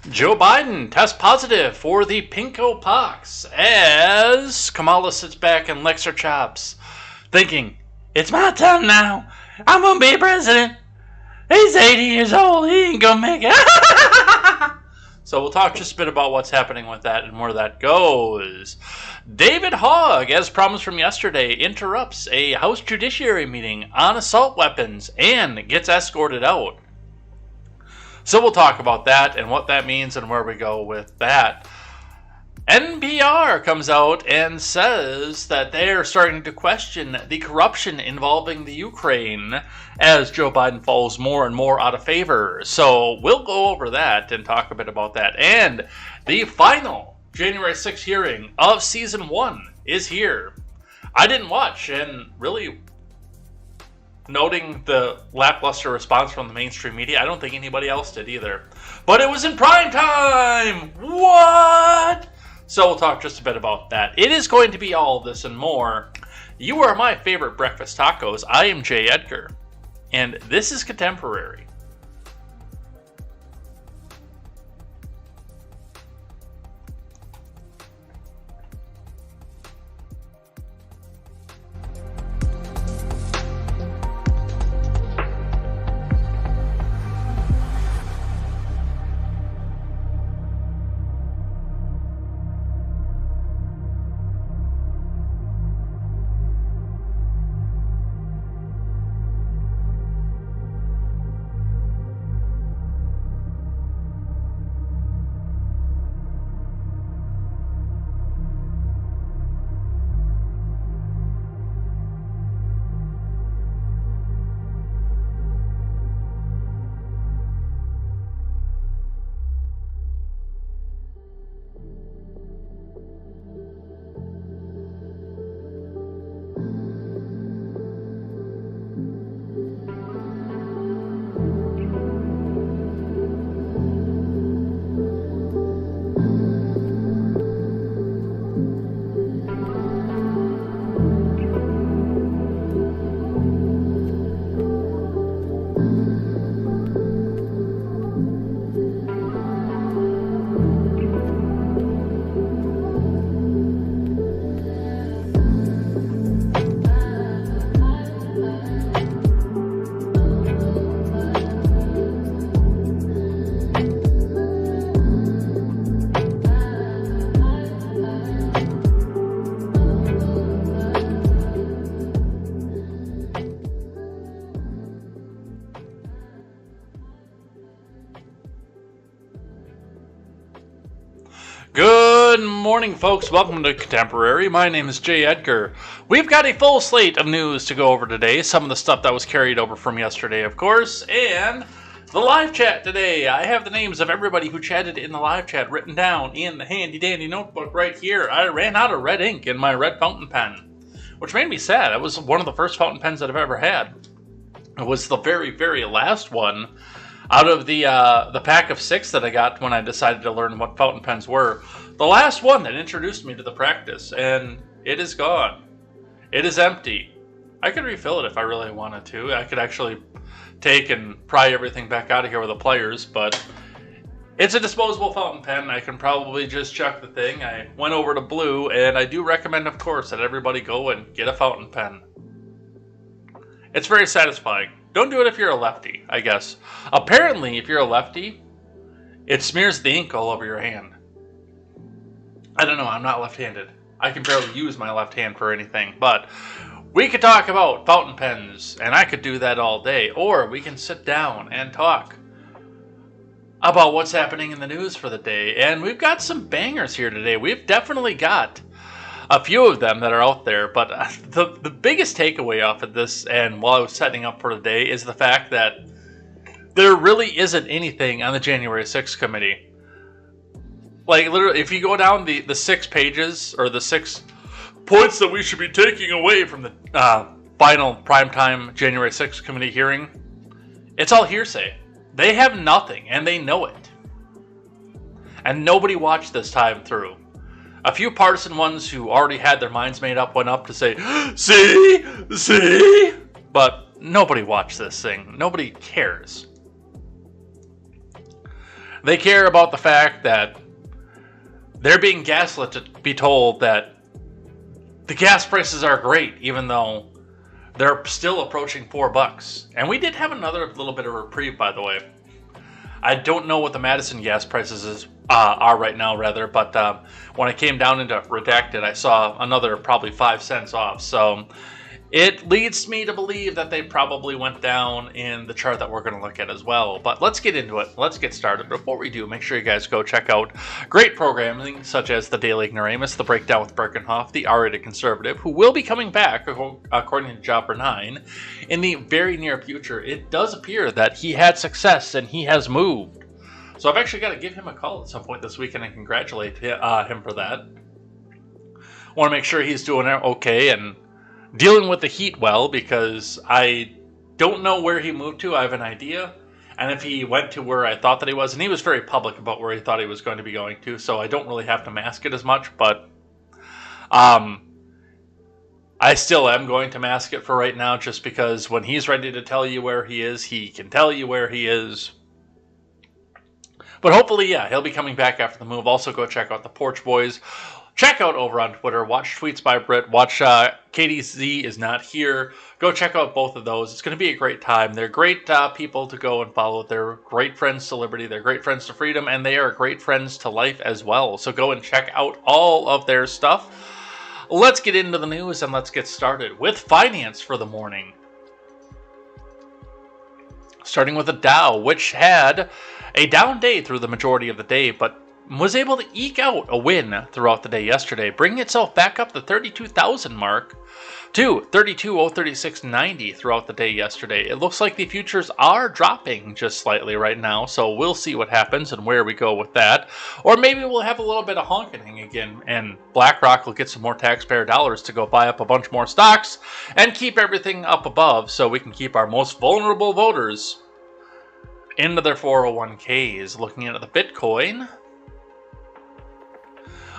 Joe Biden tests positive for the pinko pox as Kamala sits back and licks her chops, thinking, it's my time now. I'm going to be president. He's 80 years old. He ain't going to make it. So we'll talk just a bit about what's happening with that and where that goes. David Hogg, as promised from yesterday, interrupts a House Judiciary meeting on assault weapons and gets escorted out. So we'll talk about that and what that means and where we go with that. NPR comes out and says that they're starting to question the corruption involving the Ukraine as Joe Biden falls more and more out of favor. So we'll go over that and talk a bit about that. And the final January 6th hearing of Season 1 is here. I didn't watch, and really, noting the lackluster response from the mainstream media, I don't think anybody else did either. But it was in prime time! What? So we'll talk just a bit about that. It is going to be all of this and more. You are my favorite breakfast tacos. I am Jay Edgar, and this is Contemporary. Good morning, folks. Welcome to Contemporary. My name is Jay Edgar. We've got a full slate of news to go over today. Some of the stuff that was carried over from yesterday, of course, and the live chat today. I have the names of everybody who chatted in the live chat written down in the handy-dandy notebook right here. I ran out of red ink in my red fountain pen, which made me sad. It was one of the first fountain pens that I've ever had. It was the very, very last one out of the pack of 6 that I got when I decided to learn what fountain pens were. The last one that introduced me to the practice, and it is gone. It is empty. I could refill it if I really wanted to. I could actually take and pry everything back out of here with the pliers, but it's a disposable fountain pen. I can probably just chuck the thing. I went over to blue, and I do recommend, of course, that everybody go and get a fountain pen. It's very satisfying. Don't do it if you're a lefty, I guess. Apparently, if you're a lefty, it smears the ink all over your hand. I don't know, I'm not left-handed. I can barely use my left hand for anything, but we could talk about fountain pens, and I could do that all day, or we can sit down and talk about what's happening in the news for the day, and we've got some bangers here today. We've definitely got a few of them that are out there, but the biggest takeaway off of this, and while I was setting up for today, is the fact that there really isn't anything on the January 6th committee. Like, literally, if you go down the 6 pages, or the 6 points that we should be taking away from the final primetime January 6th committee hearing, it's all hearsay. They have nothing, and they know it. And nobody watched this time through. A few partisan ones who already had their minds made up went up to say, see? But nobody watched this thing. Nobody cares. They care about the fact that they're being gaslit to be told that the gas prices are great, even though they're still approaching $4. And we did have another little bit of reprieve, by the way. I don't know what the Madison gas prices are right now, rather, but when I came down into Redacted, I saw another probably 5 cents off. So it leads me to believe that they probably went down in the chart that we're going to look at as well. But let's get into it. Let's get started. Before we do, make sure you guys go check out great programming such as the Daily Ignoramus, the Breakdown with Birkenhoff, the R-Rated Conservative, who will be coming back, according to Jobber 9, in the very near future. It does appear that he had success and he has moved. So I've actually got to give him a call at some point this weekend and congratulate him for that. Want to make sure he's doing okay and dealing with the heat well, because I don't know where he moved to. I have an idea, and if he went to where I thought that he was, and he was very public about where he thought he was going to be going to, so I don't really have to mask it as much, but I still am going to mask it for right now, just because when he's ready to tell you where he is, he can tell you where he is. But hopefully, yeah, he'll be coming back after the move. Also, go check out the Porch Boys. Check out over on Twitter. Watch Tweets by Brit. Watch KTZed is not here. Go check out both of those. It's going to be a great time. They're great people to go and follow. They're great friends to liberty. They're great friends to freedom. And they are great friends to life as well. So go and check out all of their stuff. Let's get into the news and let's get started with finance for the morning. Starting with the Dow, which had a down day through the majority of the day, but was able to eke out a win throughout the day yesterday, bringing itself back up the 32,000 mark to 32,036.90 throughout the day yesterday. It looks like the futures are dropping just slightly right now, so we'll see what happens and where we go with that. Or maybe we'll have a little bit of honking again, and BlackRock will get some more taxpayer dollars to go buy up a bunch more stocks and keep everything up above so we can keep our most vulnerable voters into their 401ks. Looking at the Bitcoin,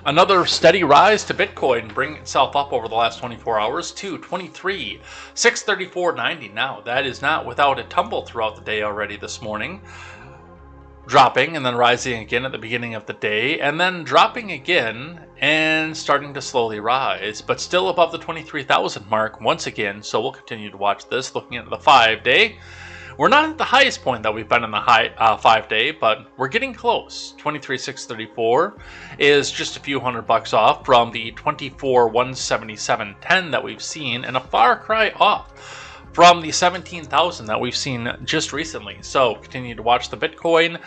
another steady rise to Bitcoin, bringing itself up over the last 24 hours to 23,634.90 now. That is not without a tumble throughout the day already this morning. Dropping and then rising again at the beginning of the day, and then dropping again and starting to slowly rise, but still above the 23,000 mark once again. So we'll continue to watch this. Looking at the 5-day, we're not at the highest point that we've been in the high 5-day, but we're getting close. 23,634 is just a few $100 off from the 24,177.10 that we've seen, and a far cry off from the 17,000 that we've seen just recently. So continue to watch the Bitcoin.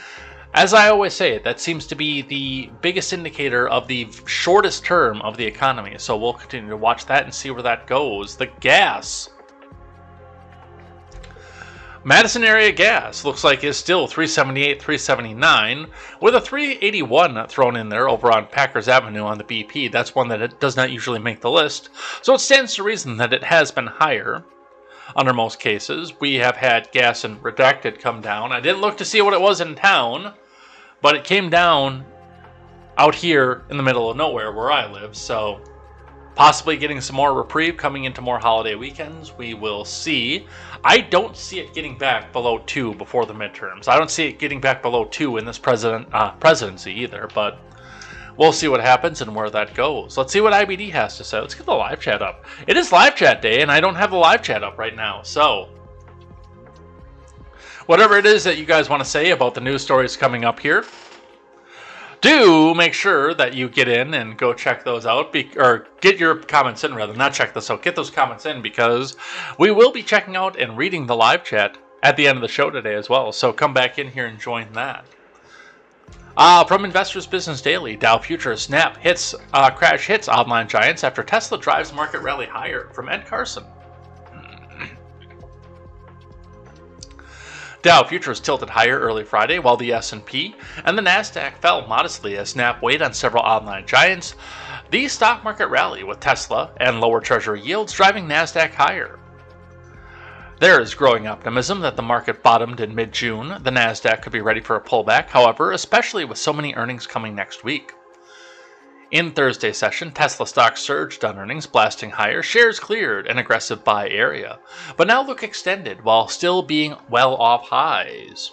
As I always say, that seems to be the biggest indicator of the shortest term of the economy. So we'll continue to watch that and see where that goes. The gas, Madison area gas looks like is still $3.78, $3.79, with a $3.81 thrown in there over on Packers Avenue on the BP. That's one that it does not usually make the list, so it stands to reason that it has been higher under most cases. We have had gas and Redacted come down. I didn't look to see what it was in town, but it came down out here in the middle of nowhere where I live, so possibly getting some more reprieve coming into more holiday weekends. We will see. I don't see it getting back below 2 before the midterms. I don't see it getting back below 2 in this presidency either, but we'll see what happens and where that goes. Let's see what IBD has to say. Let's get the live chat up. It is live chat day, and I don't have the live chat up right now, so whatever it is that you guys want to say about the news stories coming up here, do make sure that you get in and go check those out, or get your comments in, rather, not check this out, get those comments in, because we will be checking out and reading the live chat at the end of the show today as well, so come back in here and join that. From Investors Business Daily, Dow Futures snap hits, crash hits online giants after Tesla drives market rally higher, from Ed Carson. Dow Futures tilted higher early Friday, while the S&P and the Nasdaq fell modestly as Snap weighed on several online giants. The stock market rally with Tesla and lower Treasury yields driving Nasdaq higher. There is growing optimism that the market bottomed in mid-June. The Nasdaq could be ready for a pullback, however, especially with so many earnings coming next week. In Thursday's session, Tesla stocks surged on earnings, blasting higher. Shares cleared an aggressive buy area, but now look extended while still being well off highs.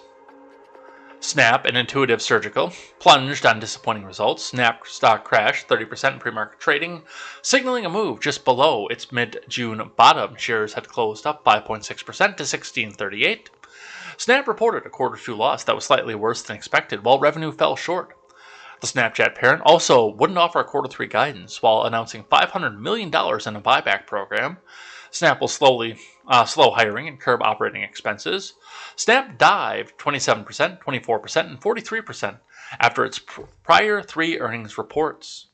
Snap and Intuitive Surgical plunged on disappointing results. Snap stock crashed 30% in pre-market trading, signaling a move just below its mid-June bottom. Shares had closed up 5.6% to $16.38. Snap reported a quarter 2 loss that was slightly worse than expected, while revenue fell short. The Snapchat parent also wouldn't offer a quarter 3 guidance while announcing $500 million in a buyback program. Snap will slow hiring and curb operating expenses. Snap dived 27%, 24%, and 43% after its prior 3 earnings reports.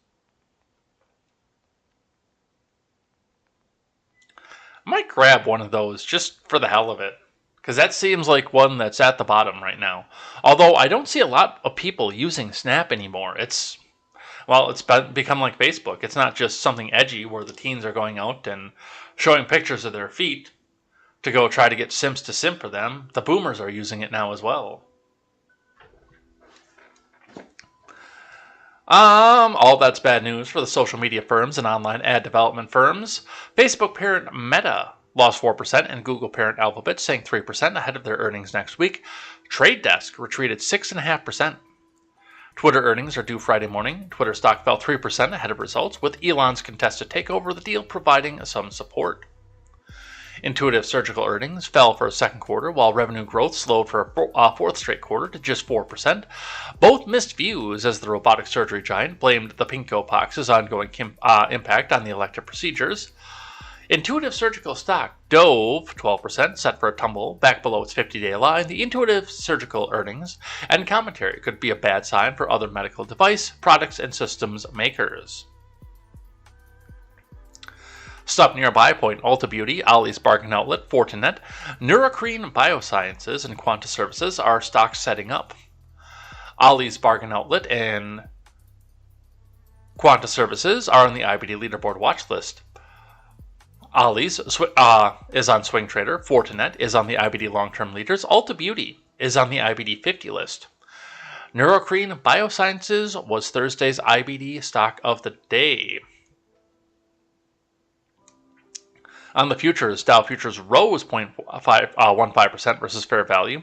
I might grab one of those just for the hell of it, because that seems like one that's at the bottom right now. Although I don't see a lot of people using Snap anymore. It's become like Facebook. It's not just something edgy where the teens are going out and showing pictures of their feet to go try to get simps to simp for them. The boomers are using it now as well. All that's bad news for the social media firms and online ad development firms. Facebook parent Meta lost 4% and Google parent Alphabet sank 3% ahead of their earnings next week. Trade Desk retreated 6.5%. Twitter earnings are due Friday morning. Twitter stock fell 3% ahead of results, with Elon's contested takeover of the deal providing some support. Intuitive Surgical earnings fell for a second quarter, while revenue growth slowed for a fourth straight quarter to just 4%. Both missed views as the robotic surgery giant blamed the Pinko-Pox's ongoing impact on the elective procedures. Intuitive Surgical stock dove 12%, set for a tumble back below its 50-day line. The Intuitive Surgical earnings and commentary could be a bad sign for other medical device, products, and systems makers. Stuff nearby point Ulta Beauty, Ollie's Bargain Outlet, Fortinet, Neurocrine Biosciences, and Quanta Services are stocks setting up. Ollie's Bargain Outlet and Quanta Services are on the IBD leaderboard watch list. Ollie's is on Swing Trader, Fortinet is on the IBD long-term leaders, Ulta Beauty is on the IBD 50 list. Neurocrine Biosciences was Thursday's IBD stock of the day. On the futures, Dow futures rose 0.15% versus fair value.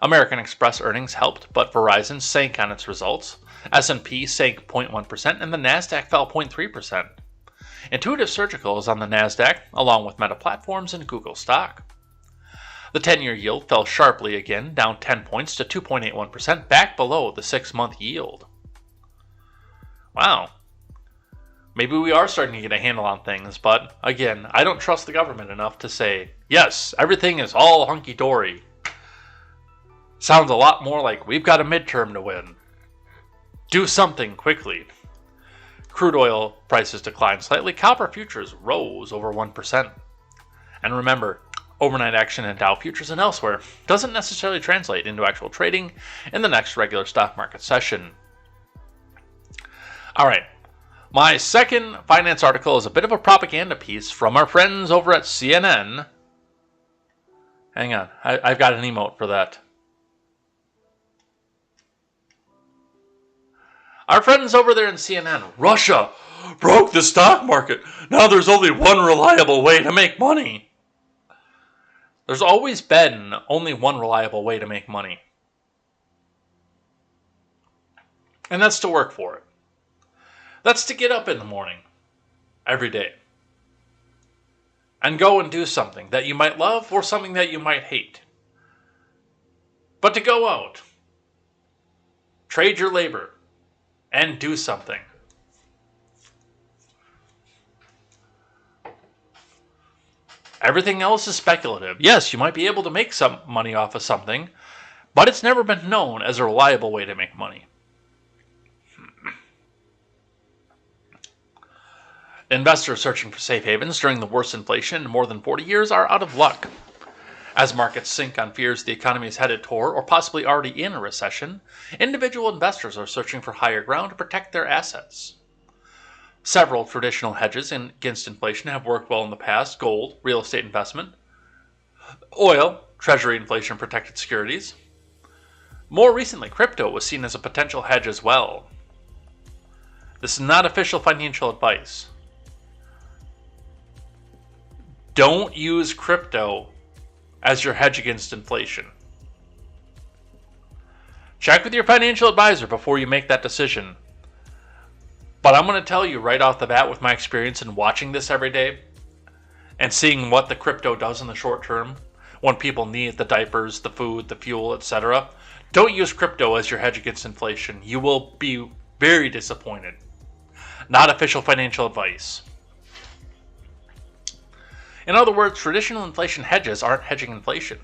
American Express earnings helped, but Verizon sank on its results. S&P sank 0.1%, and the Nasdaq fell 0.3%. Intuitive Surgical is on the Nasdaq, along with Meta Platforms and Google stock. The 10-year yield fell sharply again, down 10 points to 2.81%, back below the 6-month yield. Wow. Maybe we are starting to get a handle on things, but again, I don't trust the government enough to say, yes, everything is all hunky-dory. Sounds a lot more like we've got a midterm to win. Do something quickly. Crude oil prices declined slightly. Copper futures rose over 1%. And remember, overnight action in Dow futures and elsewhere doesn't necessarily translate into actual trading in the next regular stock market session. All right. My second finance article is a bit of a propaganda piece from our friends over at CNN. Hang on, I've got an emote for that. Our friends over there in CNN, Russia broke the stock market. Now there's only one reliable way to make money. There's always been only one reliable way to make money. And that's to work for it. That's to get up in the morning, every day, and go and do something that you might love or something that you might hate. But to go out, trade your labor, and do something. Everything else is speculative. Yes, you might be able to make some money off of something, but it's never been known as a reliable way to make money. Investors searching for safe havens during the worst inflation in more than 40 years are out of luck. As markets sink on fears the economy is headed toward or possibly already in a recession, individual investors are searching for higher ground to protect their assets. Several traditional hedges against inflation have worked well in the past: gold, real estate investment, oil, treasury inflation-protected securities. More recently, crypto was seen as a potential hedge as well. This is not official financial advice. Don't use crypto as your hedge against inflation. Check with your financial advisor before you make that decision. But I'm going to tell you right off the bat, with my experience in watching this every day and seeing what the crypto does in the short term, when people need the diapers, the food, the fuel, etc., don't use crypto as your hedge against inflation. You will be very disappointed. Not official financial advice. In other words, traditional inflation hedges aren't hedging inflation.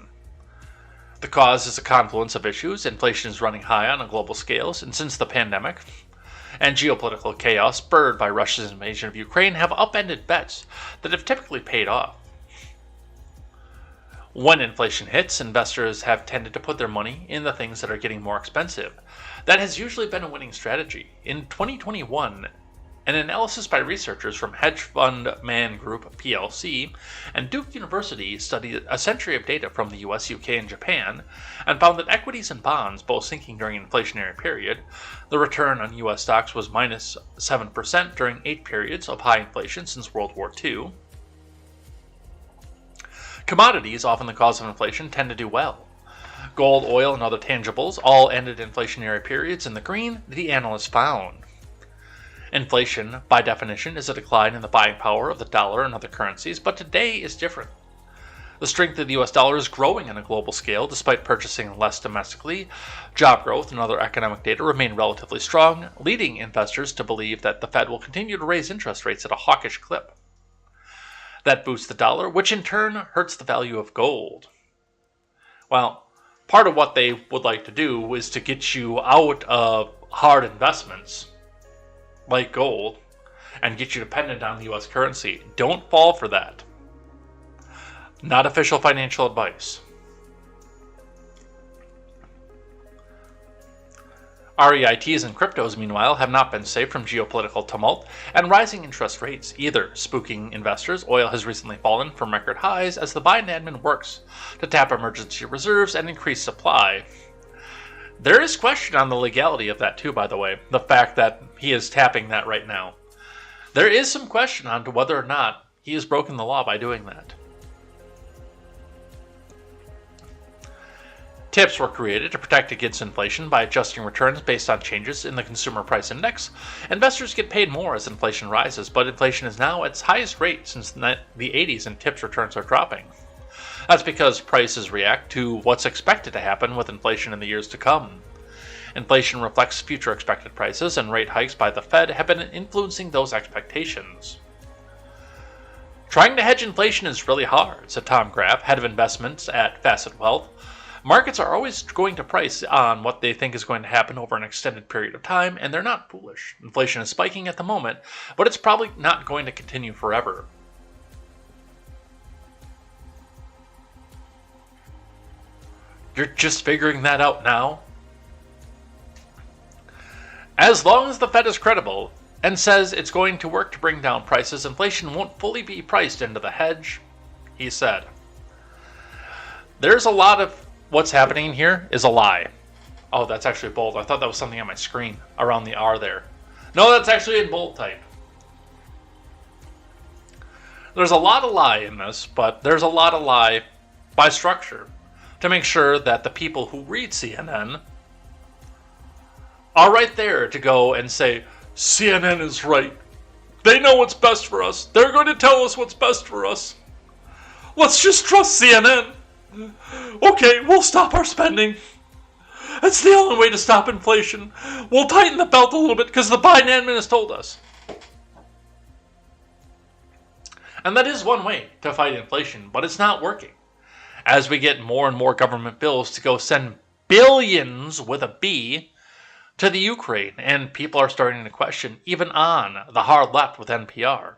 The cause is a confluence of issues. Inflation is running high on a global scale, and since the pandemic, and geopolitical chaos spurred by Russia's invasion of Ukraine have upended bets that have typically paid off. When inflation hits, investors have tended to put their money in the things that are getting more expensive. That has usually been a winning strategy. In 2021, an analysis by researchers from Hedge Fund Man Group plc and Duke University studied a century of data from the US, UK, and Japan and found that equities and bonds both sinking during an inflationary period. The return on US stocks was minus 7% during 8 periods of high inflation since World War II. Commodities, often the cause of inflation, tend to do well. Gold, oil, and other tangibles all ended inflationary periods in the green, the analysts found. Inflation, by definition, is a decline in the buying power of the dollar and other currencies, but today is different. The strength of the US dollar is growing on a global scale despite purchasing less domestically. Job growth and other economic data remain relatively strong, leading investors to believe that the Fed will continue to raise interest rates at a hawkish clip. That boosts the dollar, which in turn hurts the value of gold. Well, part of what they would like to do is to get you out of hard investments like gold and get you dependent on the US currency. Don't fall for that. Not official financial advice. REITs and cryptos, meanwhile, have not been safe from geopolitical tumult and rising interest rates either, spooking investors. Oil has recently fallen from record highs as the Biden admin works to tap emergency reserves and increase supply. There is question on the legality of that too, by the way, the fact that he is tapping that right now. There is some question on to whether or not he has broken the law by doing that. TIPS were created to protect against inflation by adjusting returns based on changes in the Consumer Price Index. Investors get paid more as inflation rises, but inflation is now at its highest rate since the 80s and TIPS returns are dropping. That's because prices react to what's expected to happen with inflation in the years to come. Inflation reflects future expected prices, and rate hikes by the Fed have been influencing those expectations. Trying to hedge inflation is really hard, said Tom Graff, head of investments at Facet Wealth. Markets are always going to price on what they think is going to happen over an extended period of time, and they're not foolish. Inflation is spiking at the moment, but it's probably not going to continue forever. You're just figuring that out now? As long as the Fed is credible and says it's going to work to bring down prices, inflation won't fully be priced into the hedge, he said. There's a lot of what's happening here is a lie. Oh, that's actually bold. I thought that was something on my screen around the R there. No, that's actually in bold type. There's a lot of lie in this, but there's a lot of lie by structure to make sure that the people who read CNN are right there to go and say, CNN is right. They know what's best for us. They're going to tell us what's best for us. Let's just trust CNN. Okay, we'll stop our spending. That's the only way to stop inflation. We'll tighten the belt a little bit because the Biden admin has told us. And that is one way to fight inflation, but it's not working. As we get more and more government bills to go send billions with a B to the Ukraine, and people are starting to question, even on the hard left with NPR,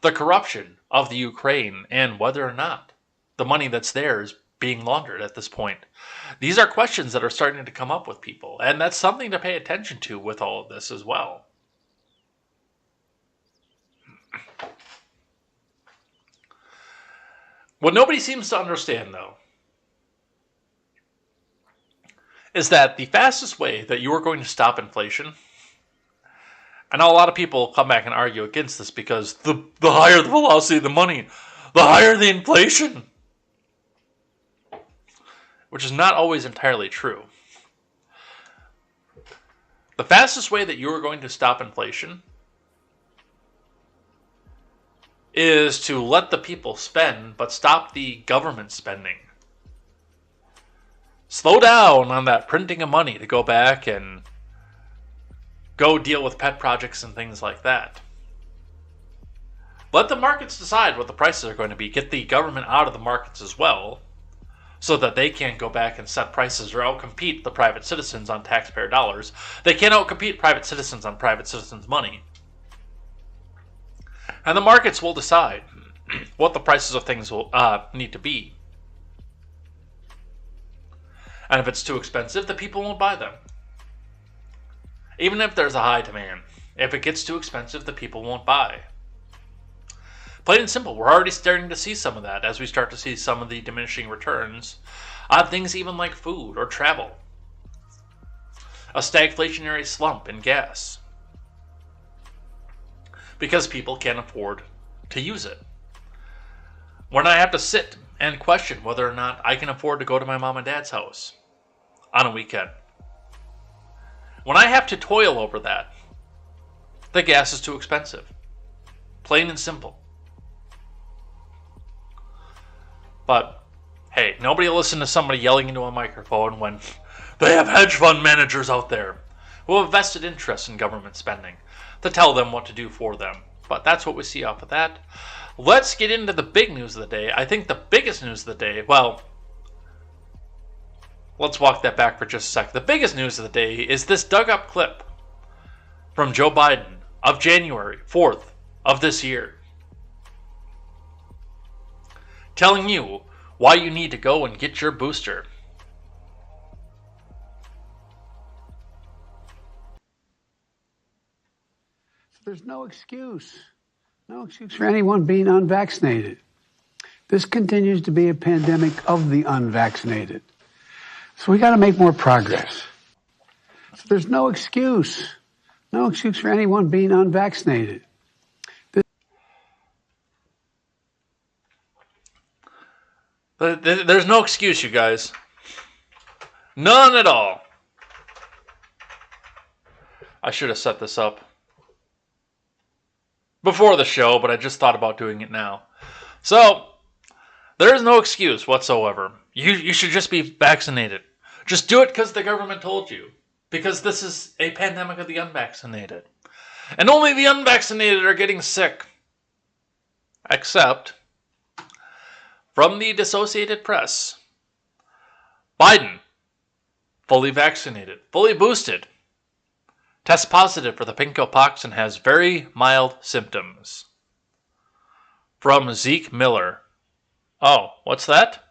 the corruption of the Ukraine and whether or not the money that's there is being laundered at this point. These are questions that are starting to come up with people, and that's something to pay attention to with all of this as well. What nobody seems to understand, though, is that the fastest way that you are going to stop inflation, I know a lot of people come back and argue against this because the higher the velocity of the money, the higher the inflation, which is not always entirely true. The fastest way that you are going to stop inflation is to let the people spend, but stop the government spending. Slow down on that printing of money to go back and go deal with pet projects and things like that. Let the markets decide what the prices are going to be. Get the government out of the markets as well, so that they can't go back and set prices or outcompete the private citizens on taxpayer dollars. They can't outcompete private citizens on private citizens' money. And the markets will decide what the prices of things will need to be. And if it's too expensive, the people won't buy them. Even if there's a high demand. If it gets too expensive, the people won't buy. Plain and simple, we're already starting to see some of that as we start to see some of the diminishing returns on things even like food or travel. A stagflationary slump in gas. Because people can't afford to use it. When I have to sit and question whether or not I can afford to go to my mom and dad's house on a weekend. When I have to toil over that, the gas is too expensive. Plain and simple. But, hey, nobody will listen to somebody yelling into a microphone when they have hedge fund managers out there who have vested interest in government spending to tell them what to do for them. But that's what we see off of that. Let's get into the big news of the day. I think the biggest news of the day, well, let's walk that back for just a sec. The biggest news of the day is this dug-up clip from Joe Biden of January 4th of this year, telling you why you need to go and get your booster. There's no excuse for anyone being unvaccinated. This continues to be a pandemic of the unvaccinated. So we got to make more progress. So there's no excuse for anyone being unvaccinated. There's no excuse, you guys. None at all. I should have set this up before the show, but I just thought about doing it now. So, there is no excuse whatsoever. You should just be vaccinated. Just do it because the government told you. Because this is a pandemic of the unvaccinated. And only the unvaccinated are getting sick. Except, from the Associated Press, Biden, fully vaccinated, fully boosted, tests positive for the pinko pox and has very mild symptoms. From Zeke Miller. Oh, what's that?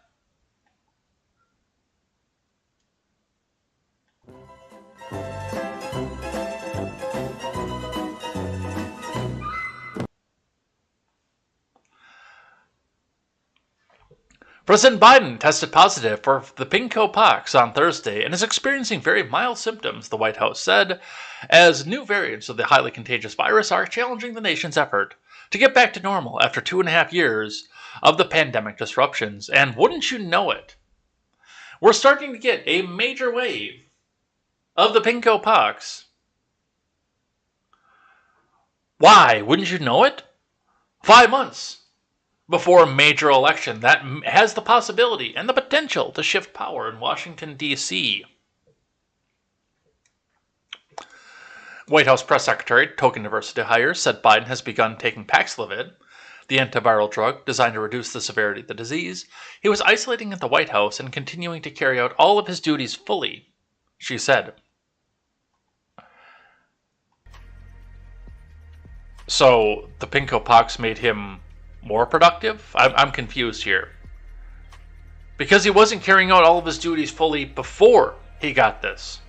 President Biden tested positive for the pinko pox on Thursday and is experiencing very mild symptoms, the White House said, as new variants of the highly contagious virus are challenging the nation's effort to get back to normal after 2.5 years of the pandemic disruptions. And wouldn't you know it, we're starting to get a major wave of the pinko pox. Why? Wouldn't you know it? 5 months before a major election that has the possibility and the potential to shift power in Washington, D.C. White House Press Secretary, token diversity hire, said Biden has begun taking Paxlovid, the antiviral drug designed to reduce the severity of the disease. He was isolating at the White House and continuing to carry out all of his duties fully, she said. So, the pinko pox made him more productive? I'm confused here. Because he wasn't carrying out all of his duties fully before he got this.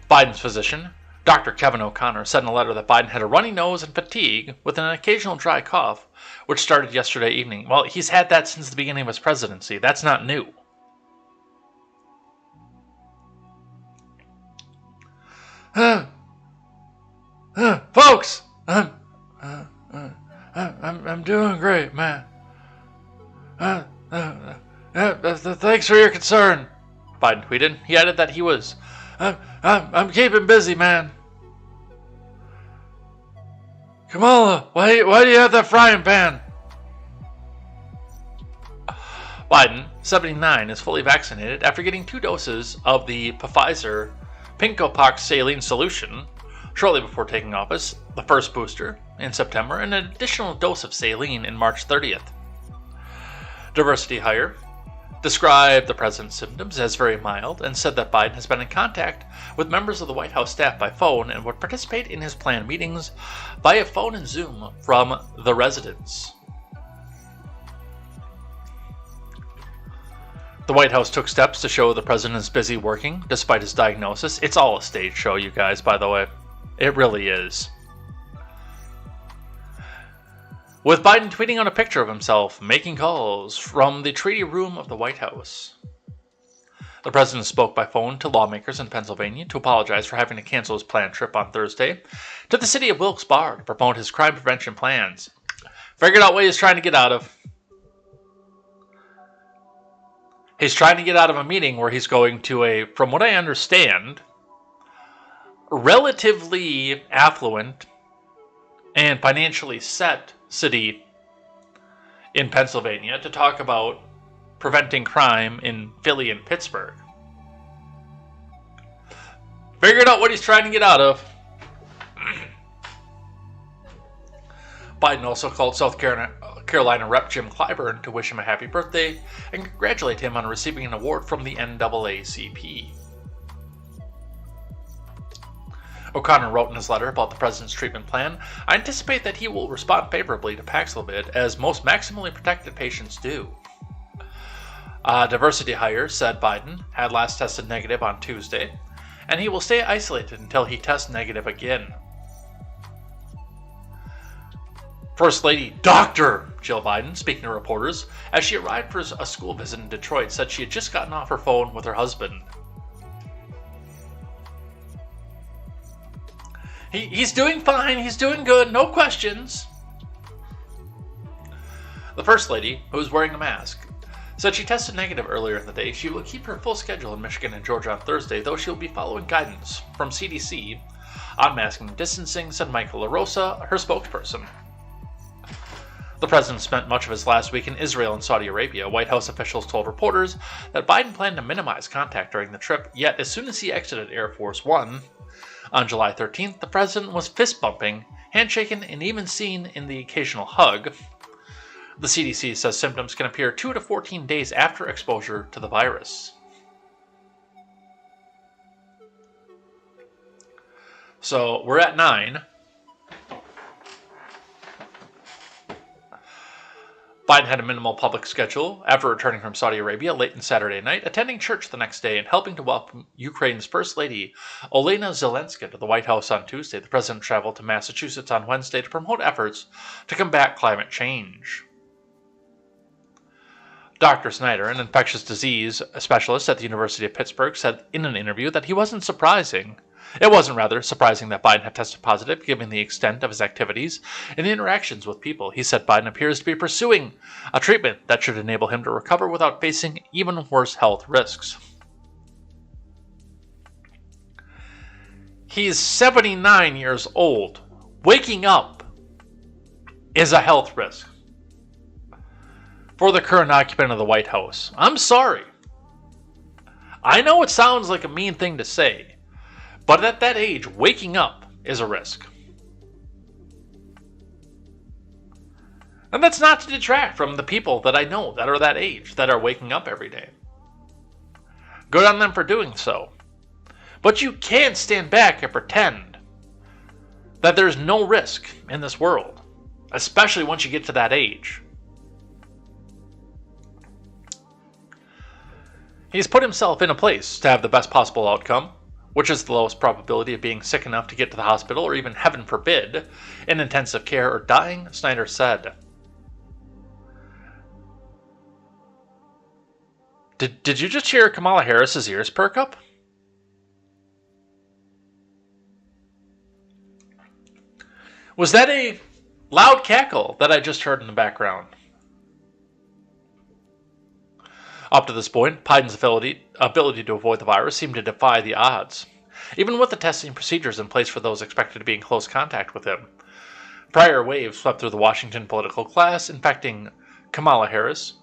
Biden's physician, Dr. Kevin O'Connor, said in a letter that Biden had a runny nose and fatigue with an occasional dry cough, which started yesterday evening. Well, he's had that since the beginning of his presidency. That's not new. Folks! I'm doing great, man. Thanks for your concern, Biden tweeted. He added that he was, I'm keeping busy, man. Kamala, why do you have that frying pan? Biden, 79, is fully vaccinated after getting 2 doses of the Pfizer Pincopox saline solution shortly before taking office, the first booster in September, and an additional dose of saline in March 30th. Diversity Hire described the president's symptoms as very mild and said that Biden has been in contact with members of the White House staff by phone and would participate in his planned meetings via phone and Zoom from the residence. The White House took steps to show the president is busy working despite his diagnosis. It's all a stage show, you guys, by the way. It really is. With Biden tweeting out a picture of himself making calls from the treaty room of the White House. The president spoke by phone to lawmakers in Pennsylvania to apologize for having to cancel his planned trip on Thursday to the city of Wilkes-Barre to promote his crime prevention plans. Figured out what he's trying to get out of. He's trying to get out of a meeting where he's going to a, from what I understand, relatively affluent and financially set city in Pennsylvania to talk about preventing crime in Philly and Pittsburgh. Figured out what he's trying to get out of. Biden also called South Carolina Rep. Jim Clyburn to wish him a happy birthday and congratulate him on receiving an award from the NAACP. O'Connor wrote in his letter about the president's treatment plan, I anticipate that he will respond favorably to Paxlovid, as most maximally protected patients do. Diversity Hire said Biden had last tested negative on Tuesday, and he will stay isolated until he tests negative again. First Lady Dr. Jill Biden, speaking to reporters, as she arrived for a school visit in Detroit, said she had just gotten off her phone with her husband. He's doing fine, he's doing good, no questions. The First Lady, who was wearing a mask, said she tested negative earlier in the day. She will keep her full schedule in Michigan and Georgia on Thursday, though she will be following guidance from CDC on masking and distancing, said Michael LaRosa, her spokesperson. The president spent much of his last week in Israel and Saudi Arabia. White House officials told reporters that Biden planned to minimize contact during the trip, yet as soon as he exited Air Force One on July 13th, the president was fist-bumping, handshaking, and even seen in the occasional hug. The CDC says symptoms can appear 2 to 14 days after exposure to the virus. So we're at 9. Biden had a minimal public schedule after returning from Saudi Arabia late on Saturday night, attending church the next day and helping to welcome Ukraine's First Lady, Olena Zelenska, to the White House on Tuesday. The president traveled to Massachusetts on Wednesday to promote efforts to combat climate change. Dr. Snyder, an infectious disease specialist at the University of Pittsburgh, said in an interview that it wasn't surprising that Biden had tested positive, given the extent of his activities and interactions with people. He said Biden appears to be pursuing a treatment that should enable him to recover without facing even worse health risks. He's 79 years old. Waking up is a health risk for the current occupant of the White House. I'm sorry. I know it sounds like a mean thing to say, but at that age, waking up is a risk. And that's not to detract from the people that I know that are that age, that are waking up every day. Good on them for doing so. But you can't stand back and pretend that there's no risk in this world, especially once you get to that age. He's put himself in a place to have the best possible outcome, which is the lowest probability of being sick enough to get to the hospital or even, heaven forbid, in intensive care or dying, Snyder said. Did you just hear Kamala Harris's ears perk up? Was that a loud cackle that I just heard in the background? Up to this point, Biden's ability to avoid the virus seemed to defy the odds, even with the testing procedures in place for those expected to be in close contact with him. Prior waves swept through the Washington political class, infecting Kamala Harris,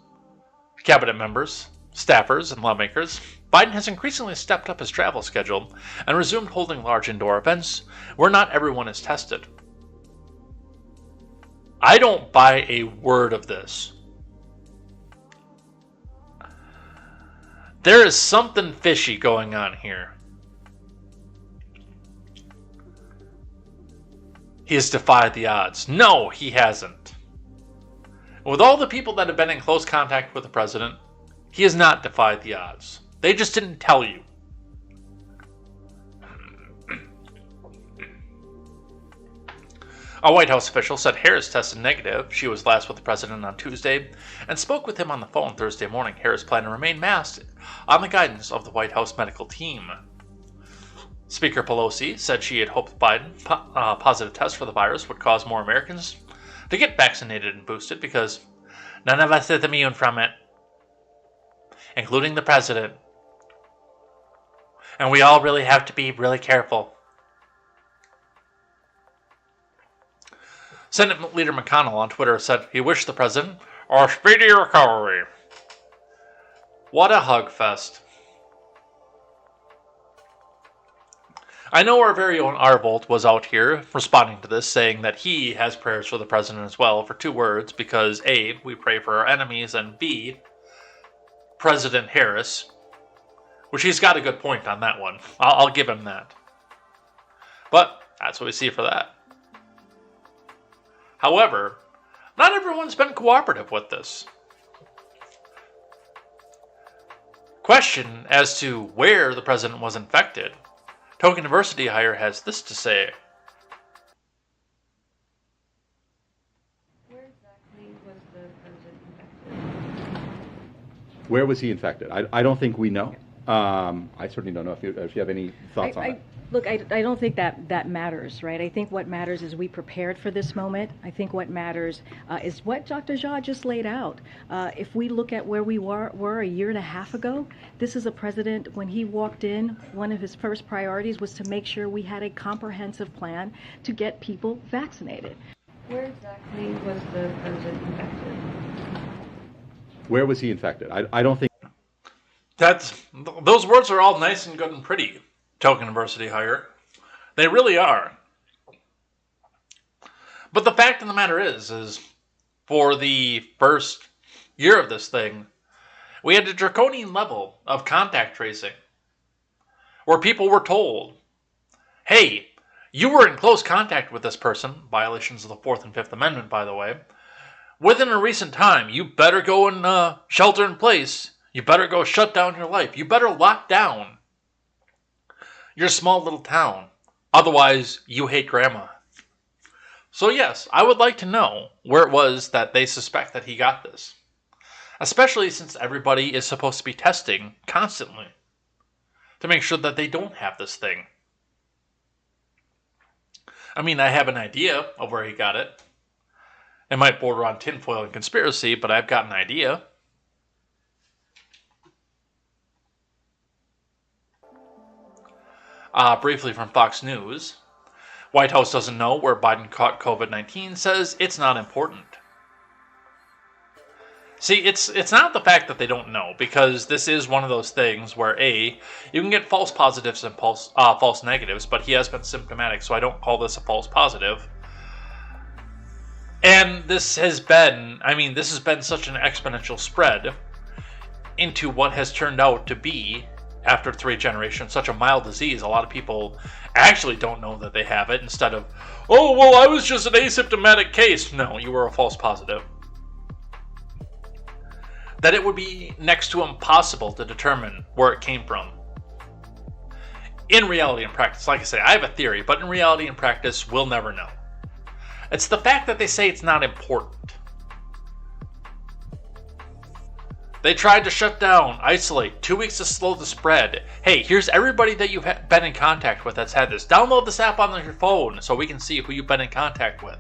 cabinet members, staffers, and lawmakers. Biden has increasingly stepped up his travel schedule and resumed holding large indoor events where not everyone is tested. I don't buy a word of this. There is something fishy going on here. He has defied the odds. No, he hasn't. With all the people that have been in close contact with the president, he has not defied the odds. They just didn't tell you. A White House official said Harris tested negative. She was last with the president on Tuesday and spoke with him on the phone Thursday morning. Harris planned to remain masked on the guidance of the White House medical team. Speaker Pelosi said she had hoped Biden's positive test for the virus would cause more Americans to get vaccinated and boosted because none of us is immune from it, including the president. And we all really have to be really careful. Senate Leader McConnell on Twitter said he wished the president a speedy recovery. What a hug fest. I know our very own Arvold was out here responding to this, saying that he has prayers for the president as well, for two words, because A, we pray for our enemies, and B, President Harris, which he's got a good point on that one. I'll give him that. But that's what we see for that. However, not everyone's been cooperative with this. Question as to where the president was infected. Token University hire has this to say. Where exactly was the president infected? Where was he infected? I don't think we know. I certainly don't know if you have any thoughts on that. Look, I don't think that matters, right? I think what matters is we prepared for this moment. I think what matters is what Dr. Jha just laid out. If we look at where we were a year and a half ago, this is a president, when he walked in, one of his first priorities was to make sure we had a comprehensive plan to get people vaccinated. Where exactly was the president infected? Where was he infected? I don't think. Those words are all nice and good and pretty, Token University hire. They really are. But the fact of the matter is for the first year of this thing, we had a draconian level of contact tracing where people were told, hey, you were in close contact with this person, violations of the 4th and 5th Amendment, by the way, within a recent time. You better go and shelter in place. You better go shut down your life. You better lock down your small little town. Otherwise, you hate grandma. So yes, I would like to know where it was that they suspect that he got this. Especially since everybody is supposed to be testing constantly to make sure that they don't have this thing. I mean, I have an idea of where he got it. It might border on tinfoil and conspiracy, but I've got an idea. Briefly from Fox News, White House doesn't know where Biden caught COVID-19, says it's not important. See, it's not the fact that they don't know, because this is one of those things where A, you can get false positives and false negatives, but he has been symptomatic, so I don't call this a false positive. And this has been such an exponential spread into what has turned out to be, after 3 generations, such a mild disease. A lot of people actually don't know that they have it, instead of, oh, well, I was just an asymptomatic case. No, you were a false positive. That it would be next to impossible to determine where it came from. In reality and practice, like I say, I have a theory, but in reality and practice, we'll never know. It's the fact that they say it's not important. They tried to shut down, isolate, 2 weeks to slow the spread. Hey, here's everybody that you've been in contact with that's had this. Download this app on your phone so we can see who you've been in contact with.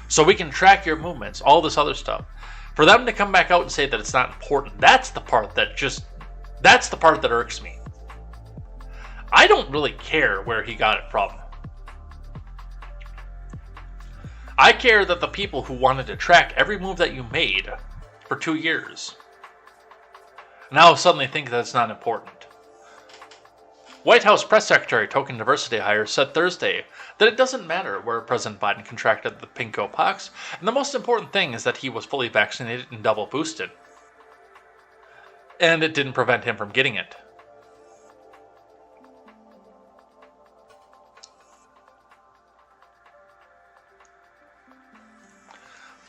So we can track your movements, all this other stuff. For them to come back out and say that it's not important, that's the part that irks me. I don't really care where he got it from. I care that the people who wanted to track every move that you made for 2 years now suddenly think that it's not important. White House Press Secretary token diversity hire said Thursday that it doesn't matter where President Biden contracted the pinko pox, and the most important thing is that he was fully vaccinated and double boosted. And it didn't prevent him from getting it.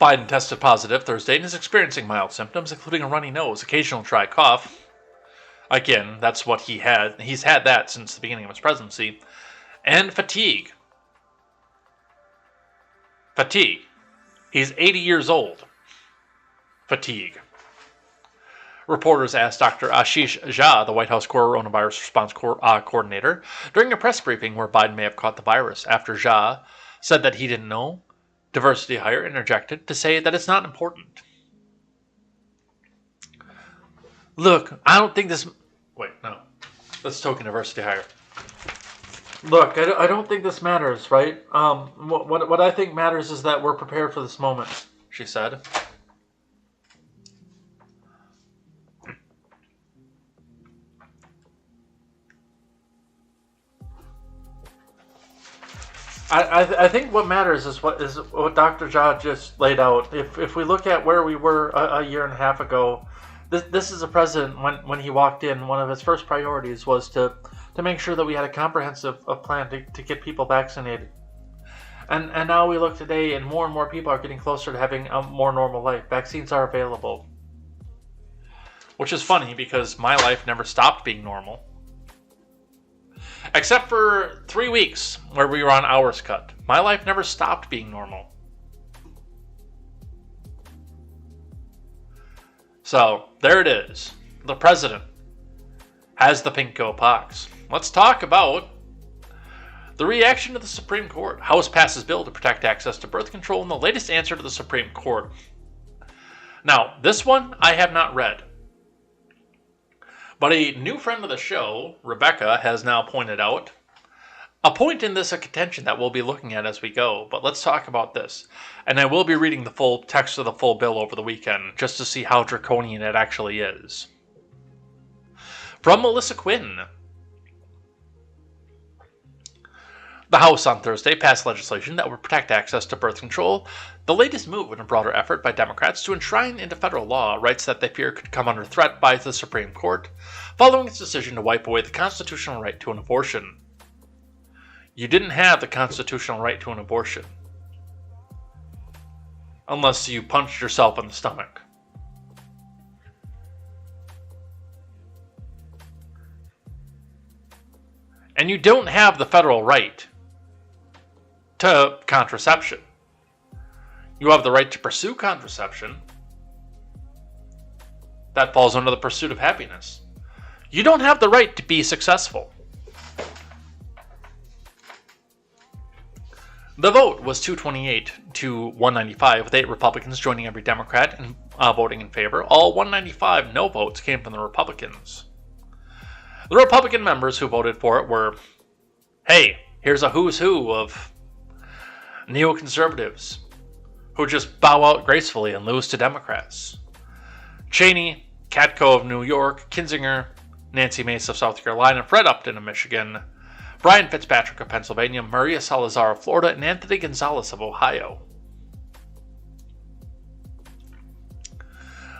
Biden tested positive Thursday and is experiencing mild symptoms, including a runny nose, occasional dry cough. Again, that's what he had. He's had that since the beginning of his presidency. And fatigue. Fatigue. He's 80 years old. Fatigue. Reporters asked Dr. Ashish Jha, the White House coronavirus response coordinator, during a press briefing where Biden may have caught the virus. After Jha said that he didn't know, diversity hire interjected to say that it's not important. Look, I don't think this... Wait, no. Let's token diversity hire. Look, I don't think this matters, right? What I think matters is that we're prepared for this moment, she said. I think what matters is what Dr. Jha just laid out. If we look at where we were a year and a half ago, this is a president, when he walked in, one of his first priorities was to make sure that we had a comprehensive plan to get people vaccinated. And now we look today, and more people are getting closer to having a more normal life. Vaccines are available. Which is funny, because my life never stopped being normal. Except for 3 weeks where we were on hours cut. My life never stopped being normal. So, there it is. The president has the pinko pox. Let's talk about the reaction to the Supreme Court. House passes bill to protect access to birth control and the latest answer to the Supreme Court. Now, this one I have not read. But a new friend of the show, Rebecca, has now pointed out a point in this contention that we'll be looking at as we go. But let's talk about this. And I will be reading the full text of the full bill over the weekend, just to see how draconian it actually is. From Melissa Quinn. The House on Thursday passed legislation that would protect access to birth control, the latest move in a broader effort by Democrats to enshrine into federal law rights that they fear could come under threat by the Supreme Court, following its decision to wipe away the constitutional right to an abortion. You didn't have the constitutional right to an abortion unless you punched yourself in the stomach. And you don't have the federal right to contraception. You have the right to pursue contraception. That falls under the pursuit of happiness. You don't have the right to be successful. The vote was 228 to 195, with 8 Republicans joining every Democrat in voting in favor. All 195 no votes came from the Republicans. The Republican members who voted for it were, hey, here's a who's who of neoconservatives who just bow out gracefully and lose to Democrats. Cheney, Katko of New York, Kinzinger, Nancy Mace of South Carolina, Fred Upton of Michigan, Brian Fitzpatrick of Pennsylvania, Maria Salazar of Florida, and Anthony Gonzalez of Ohio.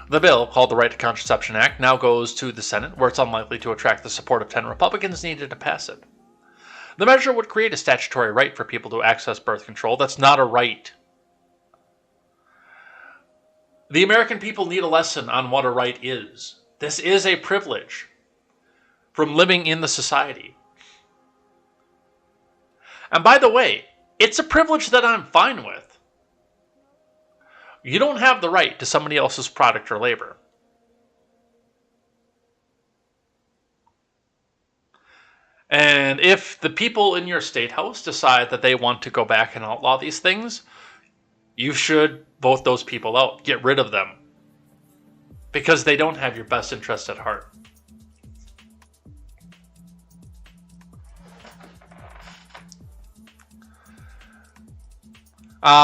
The bill, called the Right to Contraception Act, now goes to the Senate, where it's unlikely to attract the support of 10 Republicans needed to pass it. The measure would create a statutory right for people to access birth control. That's not a right. The American people need a lesson on what a right is. This is a privilege from living in the society. And by the way, it's a privilege that I'm fine with. You don't have the right to somebody else's product or labor. And if the people in your state house decide that they want to go back and outlaw these things, you should vote those people out. Get rid of them. because they don't have your best interest at heart.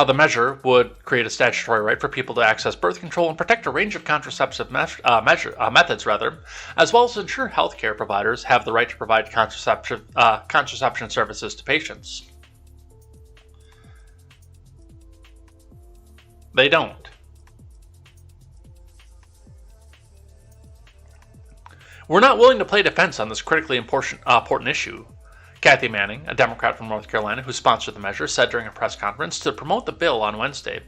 The measure would create a statutory right for people to access birth control and protect a range of contraceptive methods, as well as ensure healthcare providers have the right to provide contraception services to patients. They don't. We're not willing to play defense on this critically important issue, Kathy Manning, a Democrat from North Carolina who sponsored the measure, said during a press conference to promote the bill on Wednesday.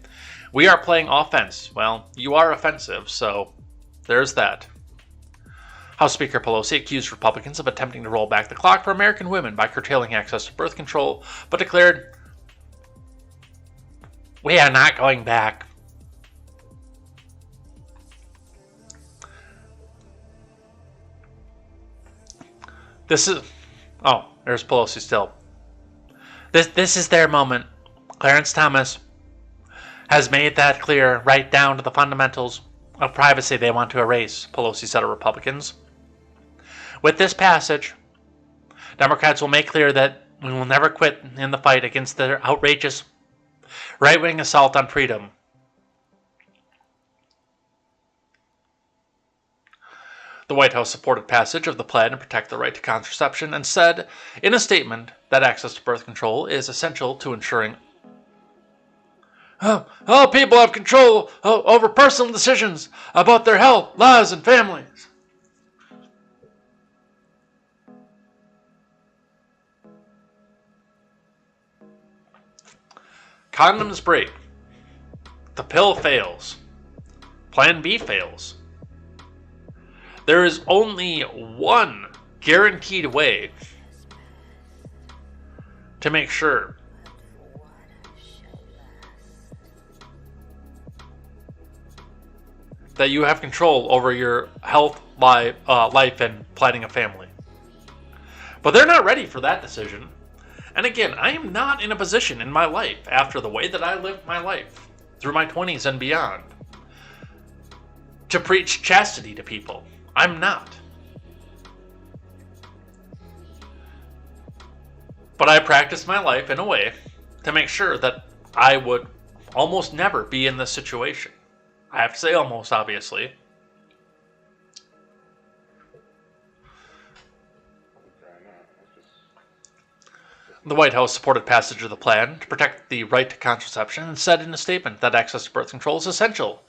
We are playing offense. Well, you are offensive, so there's that. House Speaker Pelosi accused Republicans of attempting to roll back the clock for American women by curtailing access to birth control, but declared, "We are not going back." There's Pelosi still. This is their moment. Clarence Thomas has made that clear right down to the fundamentals of privacy they want to erase, Pelosi said of Republicans. With this passage, Democrats will make clear that we will never quit in the fight against their outrageous right-wing assault on freedom. The White House supported passage of the plan to protect the right to contraception and said in a statement that access to birth control is essential to ensuring all people have control over personal decisions about their health, lives, and families. Condoms break. The pill fails. Plan B fails. There is only one guaranteed way to make sure that you have control over your health, life, and planning a family. But they're not ready for that decision. And again, I am not in a position in my life, after the way that I lived my life, through my 20s and beyond, to preach chastity to people. I'm not. But I practiced my life in a way to make sure that I would almost never be in this situation. I have to say almost, obviously. The White House supported passage of the plan to protect the right to contraception and said in a statement that access to birth control is essential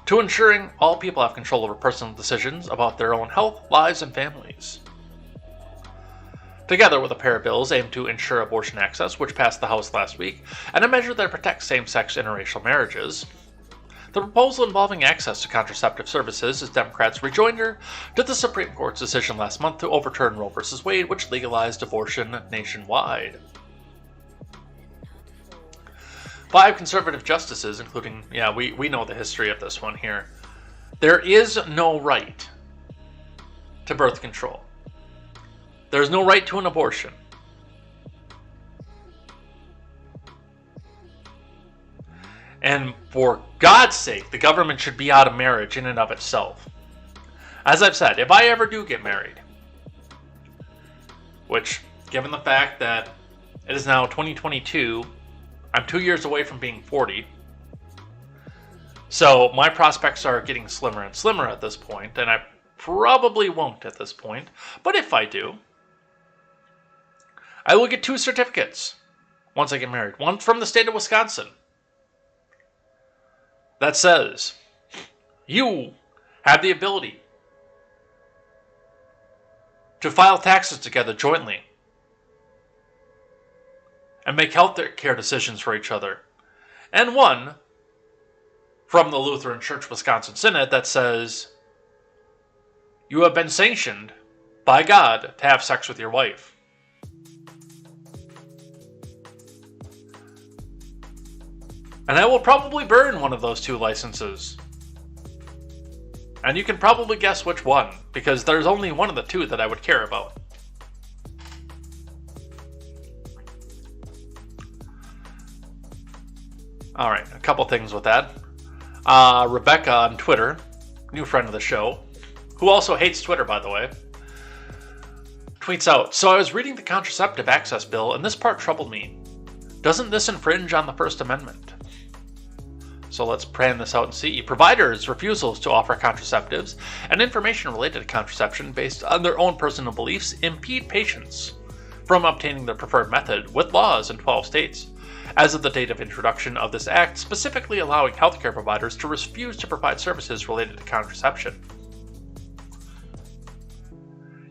to ensuring all people have control over personal decisions about their own health, lives, and families. Together with a pair of bills aimed to ensure abortion access, which passed the House last week, and a measure that protects same-sex interracial marriages, the proposal involving access to contraceptive services is Democrats' rejoinder to the Supreme Court's decision last month to overturn Roe v. Wade, which legalized abortion nationwide. 5 conservative justices, including, we know the history of this one here. There is no right to birth control. There's no right to an abortion. And for God's sake, the government should be out of marriage in and of itself. As I've said, if I ever do get married, which, given the fact that it is now 2022, I'm 2 years away from being 40. So my prospects are getting slimmer and slimmer at this point, and I probably won't at this point. But if I do, I will get 2 certificates once I get married. One from the state of Wisconsin that says you have the ability to file taxes together jointly and make health care decisions for each other. And one from the Lutheran Church Wisconsin Synod that says you have been sanctioned by God to have sex with your wife. And I will probably burn one of those 2 licenses. And you can probably guess which one, because there's only one of the 2 that I would care about. Alright, a couple things with that. Rebecca on Twitter new friend of the show, who also hates Twitter, by the way, tweets out, "So I was reading the contraceptive access bill, and this part troubled me. Doesn't this infringe on the First Amendment?" So let's plan this out and see. Providers' refusals to offer contraceptives and information related to contraception based on their own personal beliefs impede patients from obtaining their preferred method, with laws in 12 states as of the date of introduction of this act, specifically allowing healthcare providers to refuse to provide services related to contraception.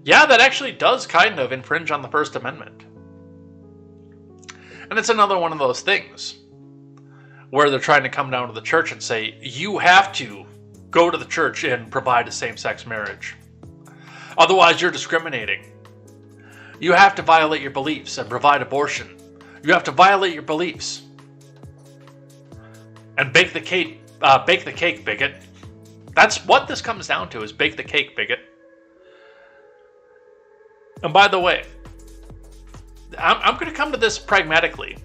Yeah, that actually does kind of infringe on the First Amendment. And it's another one of those things where they're trying to come down to the church and say, you have to go to the church and provide a same-sex marriage. Otherwise, you're discriminating. You have to violate your beliefs and provide abortion. You have to violate your beliefs and bake the cake, bigot. That's what this comes down to, is bake the cake, bigot. And by the way, I'm going to come to this pragmatically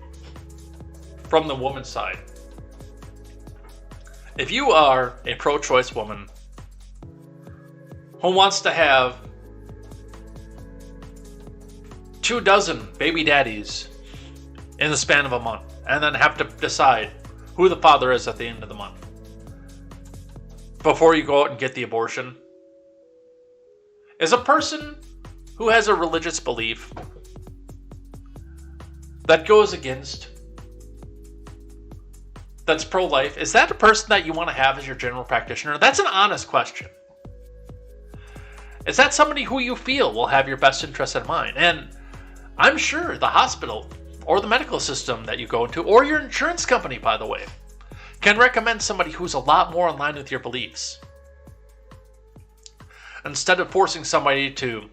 from the woman's side. If you are a pro-choice woman who wants to have 24 baby daddies in the span of a month and then have to decide who the father is at the end of the month before you go out and get the abortion, is a person who has a religious belief that goes against, that's pro-life, is that a person that you want to have as your general practitioner? That's an honest question. Is that somebody who you feel will have your best interest in mind? And I'm sure the hospital or the medical system that you go into, or your insurance company, by the way, can recommend somebody who's a lot more in line with your beliefs. Instead of forcing somebody to,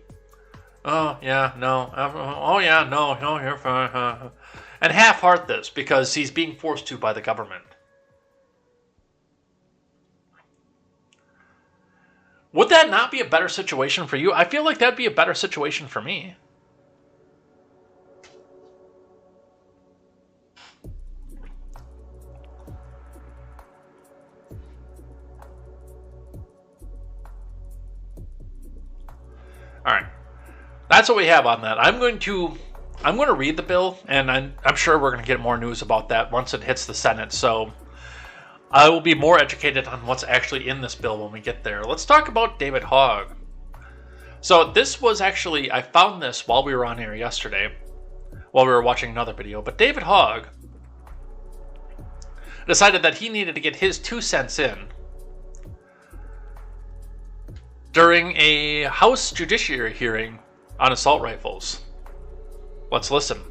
oh yeah, no, you're fine, and half-heart this because he's being forced to by the government. Would that not be a better situation for you? I feel like that'd be a better situation for me. All right, that's what we have on that. I'm going to read the bill, and I'm sure we're going to get more news about that once it hits the Senate. So I will be more educated on what's actually in this bill when we get there. Let's talk about David Hogg. So this was actually, I found this while we were on air yesterday, while we were watching another video. But David Hogg decided that he needed to get his 2 cents in during a House Judiciary hearing on assault rifles. Let's listen.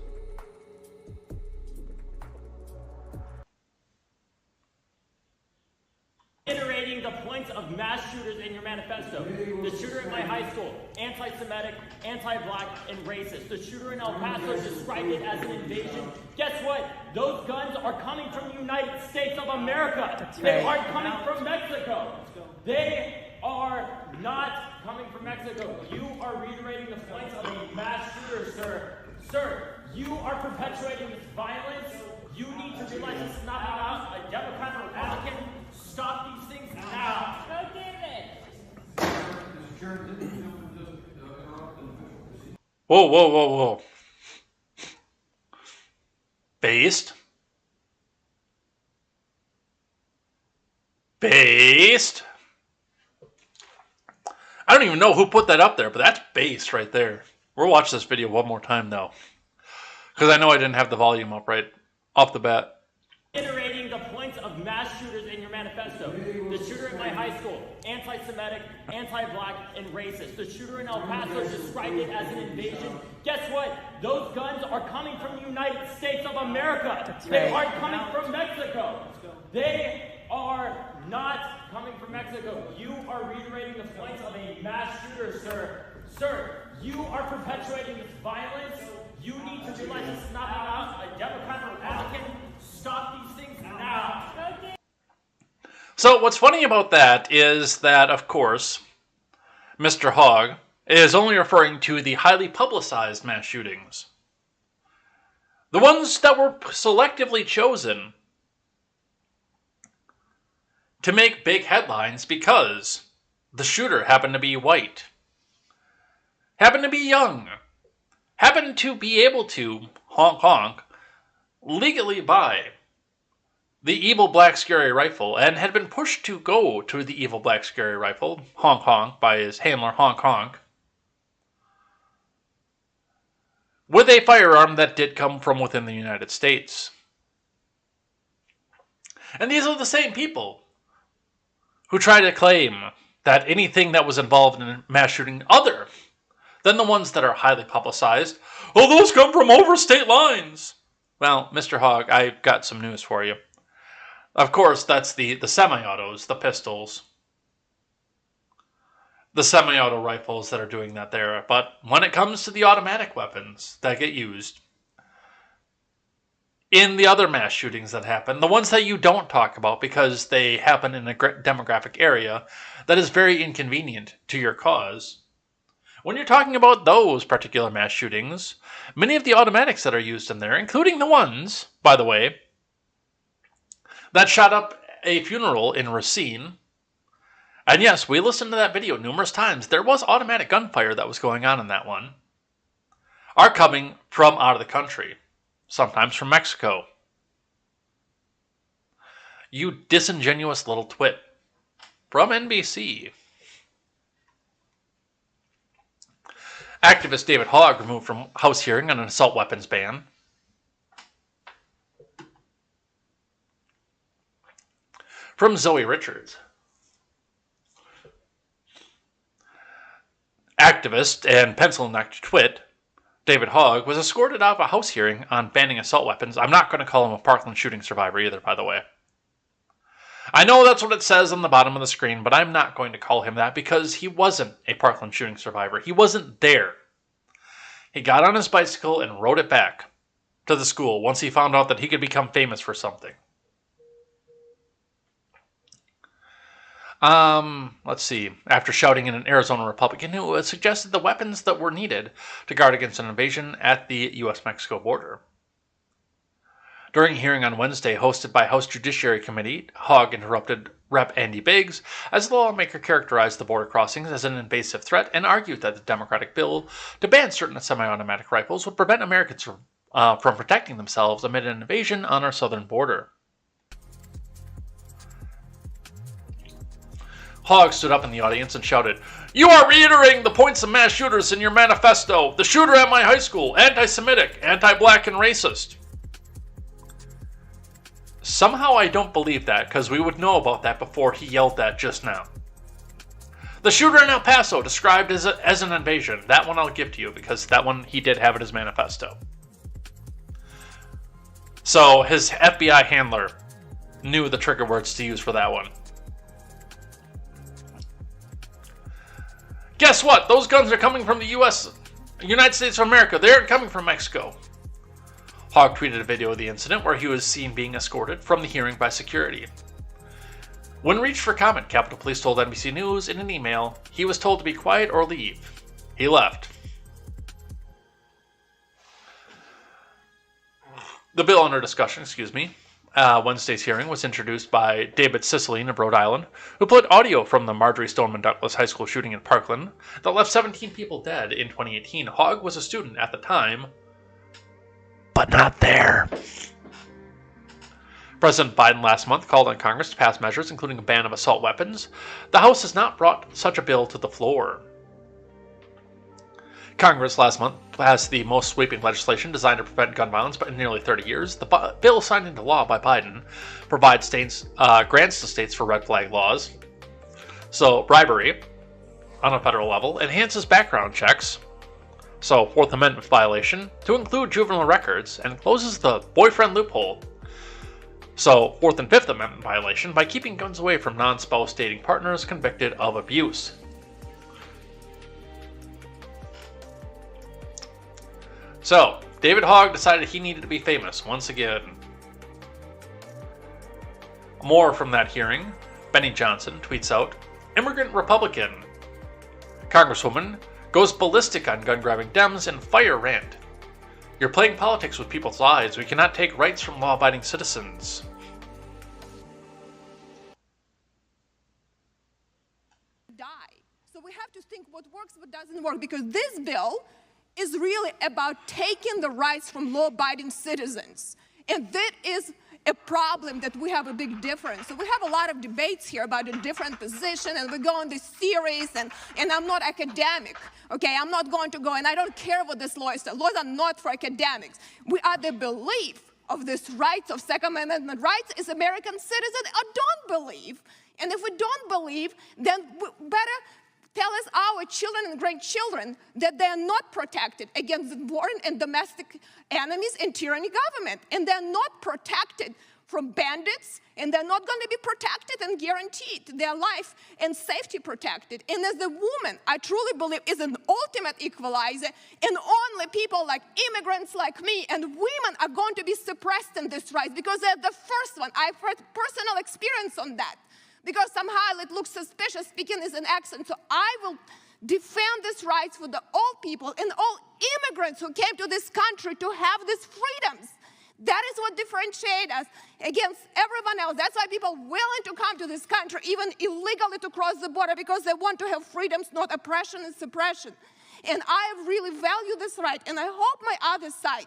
Reiterating the points of mass shooters in your manifesto. The shooter at my high school, anti-Semitic, anti-black, and racist. The shooter in El Paso described it as an invasion. Guess what? Those guns are coming from the United States of America. They aren't coming from Mexico. They are not coming from Mexico. You are reiterating the points of a mass shooter, sir. Sir, you are perpetuating this violence. You need to realize this is not about a Democrat or Republican. Stop these things now. Go, David. Whoa. Based. I don't even know who put that up there, but that's based right there. We'll watch this video one more time, though, because I know I didn't have the volume up right off the bat. Reiterating the points of mass shooters in your manifesto. The shooter at my high school, anti-Semitic, anti-black, and racist. The shooter in El Paso described it as an invasion. Guess what? Those guns are coming from the United States of America. They aren't coming from Mexico. They are not coming from Mexico. You are reiterating the points of a mass shooter, sir. Sir, you are perpetuating this violence. You need to realize this is not about a Democrat or Republican. Stop these things now. So what's funny about that is that, of course, Mr. Hogg is only referring to the highly publicized mass shootings. The ones that were selectively chosen to make big headlines because the shooter happened to be white, happened to be young, happened to be able to, honk honk, legally buy the evil black scary rifle and had been pushed to go to the evil black scary rifle, honk honk, by his handler, honk honk, with a firearm that did come from within the United States. And these are the same people who try to claim that anything that was involved in a mass shooting other than the ones that are highly publicized, oh, those come from over state lines. Well, Mr. Hogg, I've got some news for you. Of course, that's the semi-autos, the pistols, the semi-auto rifles that are doing that there. But when it comes to the automatic weapons that get used in the other mass shootings that happen, the ones that you don't talk about because they happen in a demographic area that is very inconvenient to your cause, when you're talking about those particular mass shootings, many of the automatics that are used in there, including the ones, by the way, that shot up a funeral in Racine. And yes, we listened to that video numerous times. There was automatic gunfire that was going on in that one. Are coming from out of the country. Sometimes from Mexico. You disingenuous little twit. From NBC. Activist David Hogg removed from House hearing on an assault weapons ban. From Zoe Richards. Activist and pencil-necked twit David Hogg was escorted out of a House hearing on banning assault weapons. I'm not going to call him a Parkland shooting survivor either, by the way. I know that's what it says on the bottom of the screen, but I'm not going to call him that because he wasn't a Parkland shooting survivor. He wasn't there. He got on his bicycle and rode it back to the school once he found out that he could become famous for something. Let's see. After shouting at an Arizona Republican who suggested the weapons that were needed to guard against an invasion at the U.S.-Mexico border. During a hearing on Wednesday hosted by House Judiciary Committee, Hogg interrupted Rep. Andy Biggs as the lawmaker characterized the border crossings as an invasive threat and argued that the Democratic bill to ban certain semi-automatic rifles would prevent Americans from protecting themselves amid an invasion on our southern border. Hogg stood up in the audience and shouted, "You are reiterating the points of mass shooters in your manifesto. The shooter at my high school, anti-Semitic, anti-black, and racist." Somehow I don't believe that, because we would know about that before he yelled that just now. The shooter in El Paso, described as an invasion. That one I'll give to you, because that one he did have in his manifesto. So his FBI handler knew the trigger words to use for that one. Guess what? Those guns are coming from the United States of America. They aren't coming from Mexico. Hogg tweeted a video of the incident where he was seen being escorted from the hearing by security. When reached for comment, Capitol Police told NBC News in an email he was told to be quiet or leave. He left. The bill under discussion, Wednesday's hearing was introduced by David Cicilline of Rhode Island, who played audio from the Marjorie Stoneman Douglas High School shooting in Parkland that left 17 people dead in 2018. Hogg was a student at the time, but not there. President Biden last month called on Congress to pass measures including a ban of assault weapons. The House has not brought such a bill to the floor. Congress last month passed the most sweeping legislation designed to prevent gun violence in nearly 30 years. The bill signed into law by Biden provides grants to states for red flag laws. So bribery on a federal level enhances background checks. So Fourth Amendment violation to include juvenile records and closes the boyfriend loophole. So Fourth and Fifth Amendment violation by keeping guns away from non-spouse dating partners convicted of abuse. So, David Hogg decided he needed to be famous once again. More from that hearing. Benny Johnson tweets out, "Immigrant Republican. Congresswoman goes ballistic on gun-grabbing Dems in fire rant. You're playing politics with people's lives. We cannot take rights from law-abiding citizens." what works, what doesn't work, because this bill is really about taking the rights from law-abiding citizens. And that is a problem that we have a big difference. So we have a lot of debates here about a different position, and we go on this series, and I'm not academic, okay? I'm not going to go, and I don't care what this law is. The laws are not for academics. We are the belief of this rights of Second Amendment rights as American citizens or don't believe. And if we don't believe, then we better tell us our children and grandchildren that they are not protected against foreign and domestic enemies and tyranny government. And they're not protected from bandits, and they're not going to be protected and guaranteed their life and safety protected. And as a woman, I truly believe is an ultimate equalizer, and only people like immigrants like me and women are going to be suppressed in this right, because they're the first one. I've had personal experience on that, because somehow it looks suspicious speaking as an accent. So I will defend these rights for the all people and all immigrants who came to this country to have these freedoms. That is what differentiates us against everyone else. That's why people are willing to come to this country, even illegally to cross the border, because they want to have freedoms, not oppression and suppression. And I really value this right, and I hope my other side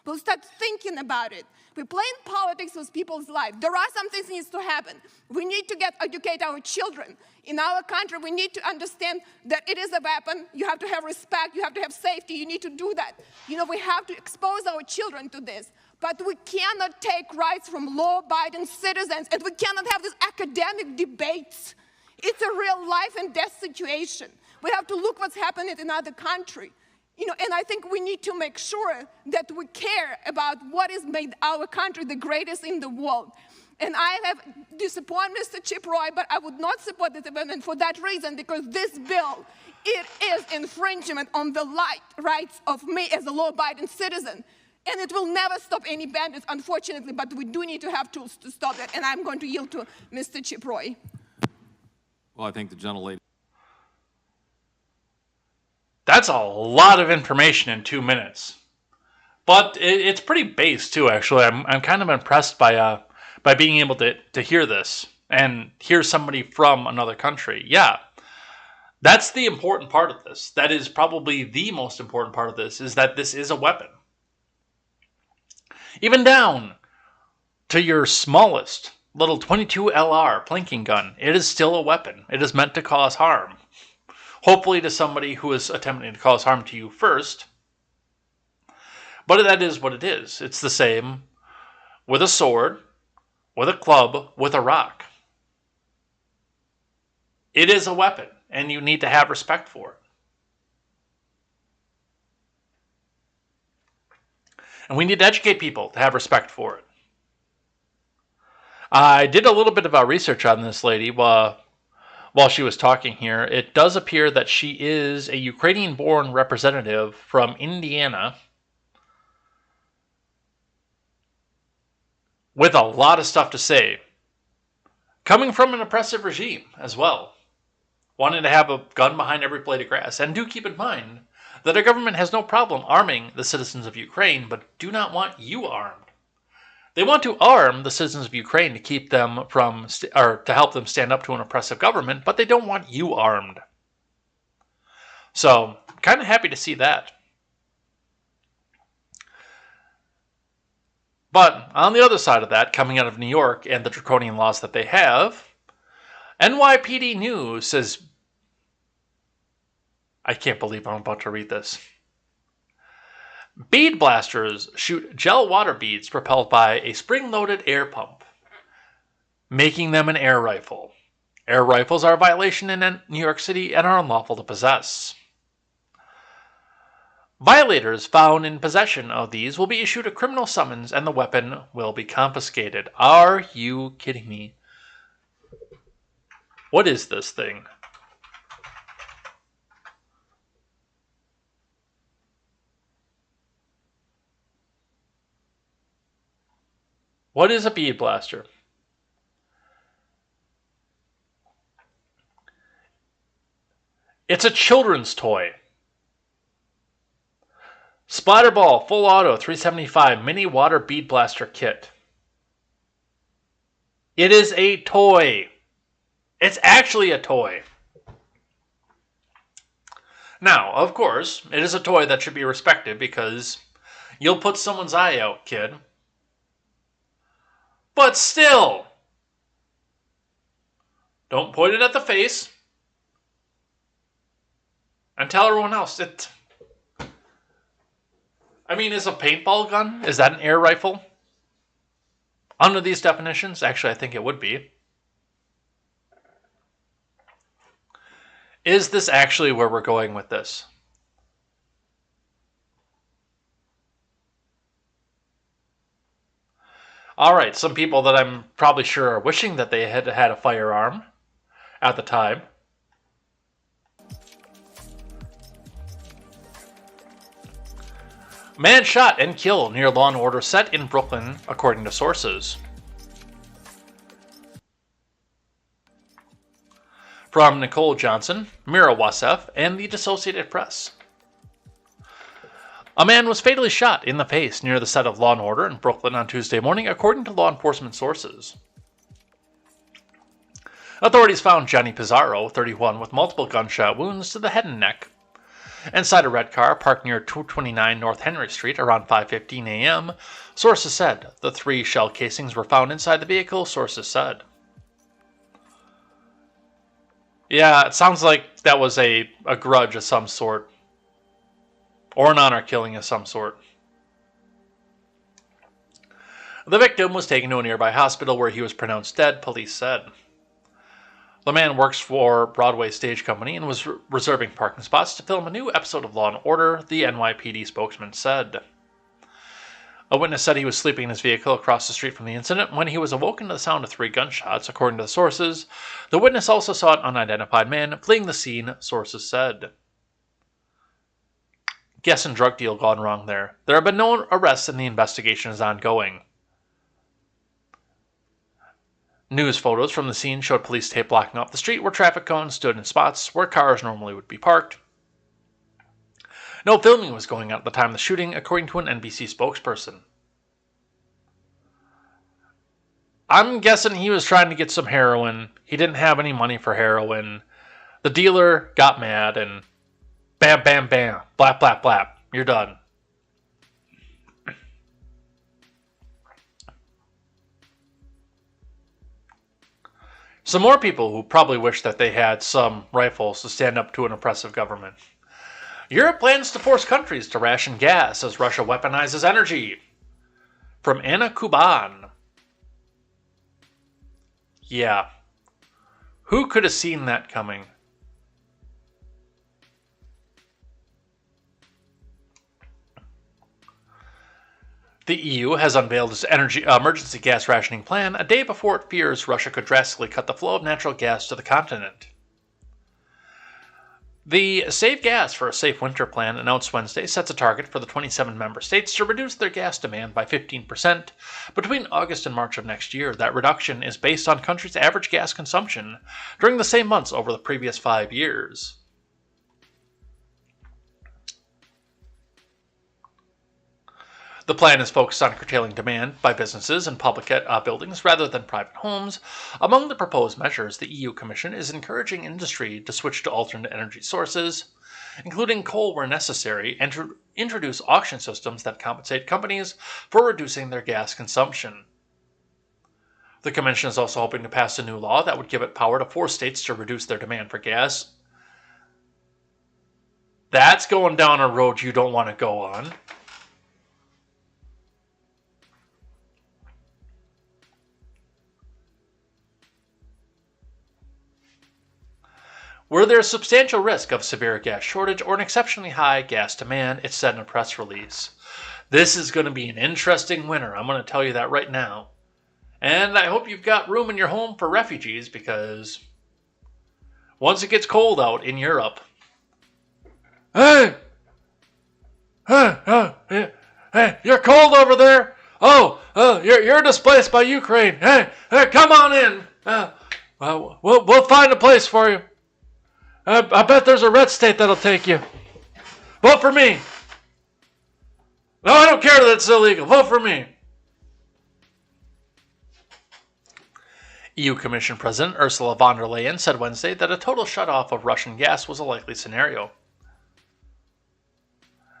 will start thinking about it. We're playing politics with people's lives. There are some things that needs to happen. We need to educate our children. In our country, we need to understand that it is a weapon. You have to have respect. You have to have safety. You need to do that. You know, we have to expose our children to this. But we cannot take rights from law-abiding citizens, and we cannot have these academic debates. It's a real life and death situation. We have to look what's happening in other countries. You know, and I think we need to make sure that we care about what has made our country the greatest in the world. And I have disappointed Mr. Chip Roy, but I would not support this amendment for that reason, because this bill, it is infringement on the rights of me as a law-abiding citizen. And it will never stop any bandits, unfortunately, but we do need to have tools to stop that. And I'm going to yield to Mr. Chip Roy. Well, I think the gentlelady. That's a lot of information in 2 minutes. But it's pretty base, too, actually. I'm kind of impressed by being able to hear this and hear somebody from another country. Yeah, that's the important part of this. That is probably the most important part of this, is that this is a weapon. Even down to your smallest little 22 LR plinking gun, it is still a weapon. It is meant to cause harm. Hopefully to somebody who is attempting to cause harm to you first. But that is what it is. It's the same with a sword, with a club, with a rock. It is a weapon, and you need to have respect for it. And we need to educate people to have respect for it. I did a little bit of research on this lady while she was talking here. It does appear that she is a Ukrainian-born representative from Indiana with a lot of stuff to say. Coming from an oppressive regime as well. Wanting to have a gun behind every blade of grass. And do keep in mind that our government has no problem arming the citizens of Ukraine, but do not want you armed. They want to arm the citizens of Ukraine to keep them from, or to help them stand up to an oppressive government, but they don't want you armed. So, kind of happy to see that. But on the other side of that, coming out of New York and the draconian laws that they have, NYPD News says, I can't believe I'm about to read this. Bead blasters shoot gel water beads propelled by a spring-loaded air pump, making them an air rifle. Air rifles are a violation in New York City and are unlawful to possess. Violators found in possession of these will be issued a criminal summons and the weapon will be confiscated. Are you kidding me? What is this thing? What is a bead blaster? It's a children's toy. Splatterball Full Auto 375 Mini Water Bead Blaster Kit. It is a toy. It's actually a toy. Now, of course, it is a toy that should be respected because you'll put someone's eye out, kid. But still, don't point it at the face and tell everyone else it. I mean, is a paintball gun, is that an air rifle? Under these definitions, actually, I think it would be. Is this actually where we're going with this? Alright, some people that I'm probably sure are wishing that they had had a firearm at the time. Man shot and killed near Law & Order set in Brooklyn, according to sources. From Nicole Johnson, Mira Wassef, and the Associated Press. A man was fatally shot in the face near the set of Law & Order in Brooklyn on Tuesday morning, according to law enforcement sources. Authorities found Johnny Pizarro, 31, with multiple gunshot wounds to the head and neck, inside a red car parked near 229 North Henry Street around 5:15 a.m., sources said. The 3 shell casings were found inside the vehicle, sources said. Yeah, it sounds like that was a grudge of some sort. Or an honor killing of some sort. The victim was taken to a nearby hospital where he was pronounced dead, police said. The man works for Broadway Stage Company and was reserving parking spots to film a new episode of Law & Order, the NYPD spokesman said. A witness said he was sleeping in his vehicle across the street from the incident when he was awoken to the sound of 3 gunshots, according to the sources. The witness also saw an unidentified man fleeing the scene, sources said. Guessing drug deal gone wrong there. There have been no arrests and the investigation is ongoing. News photos from the scene showed police tape blocking off the street where traffic cones stood in spots where cars normally would be parked. No filming was going on at the time of the shooting, according to an NBC spokesperson. I'm guessing he was trying to get some heroin. He didn't have any money for heroin. The dealer got mad and bam, bam, bam, blap, blap, blap. You're done. Some more people who probably wish that they had some rifles to stand up to an oppressive government. Europe plans to force countries to ration gas as Russia weaponizes energy. From Anna Kuban. Yeah. Who could have seen that coming? The EU has unveiled its emergency gas rationing plan a day before it fears Russia could drastically cut the flow of natural gas to the continent. The Save Gas for a Safe Winter plan announced Wednesday sets a target for the 27 member states to reduce their gas demand by 15% between August and March of next year. That reduction is based on countries' average gas consumption during the same months over the previous 5 years. The plan is focused on curtailing demand by businesses and public buildings rather than private homes. Among the proposed measures, the EU Commission is encouraging industry to switch to alternate energy sources, including coal where necessary, and to introduce auction systems that compensate companies for reducing their gas consumption. The Commission is also hoping to pass a new law that would give it power to force states to reduce their demand for gas. That's going down a road you don't want to go on. Where there is substantial risk of severe gas shortage or an exceptionally high gas demand, it said in a press release. This is going to be an interesting winter, I'm going to tell you that right now. And I hope you've got room in your home for refugees, because once it gets cold out in Europe... Hey, you're cold over there? You're displaced by Ukraine. Hey, come on in. We'll find a place for you. I bet there's a red state that'll take you. Vote for me. No, I don't care that it's illegal. Vote for me. EU Commission President Ursula von der Leyen said Wednesday that a total shutoff of Russian gas was a likely scenario.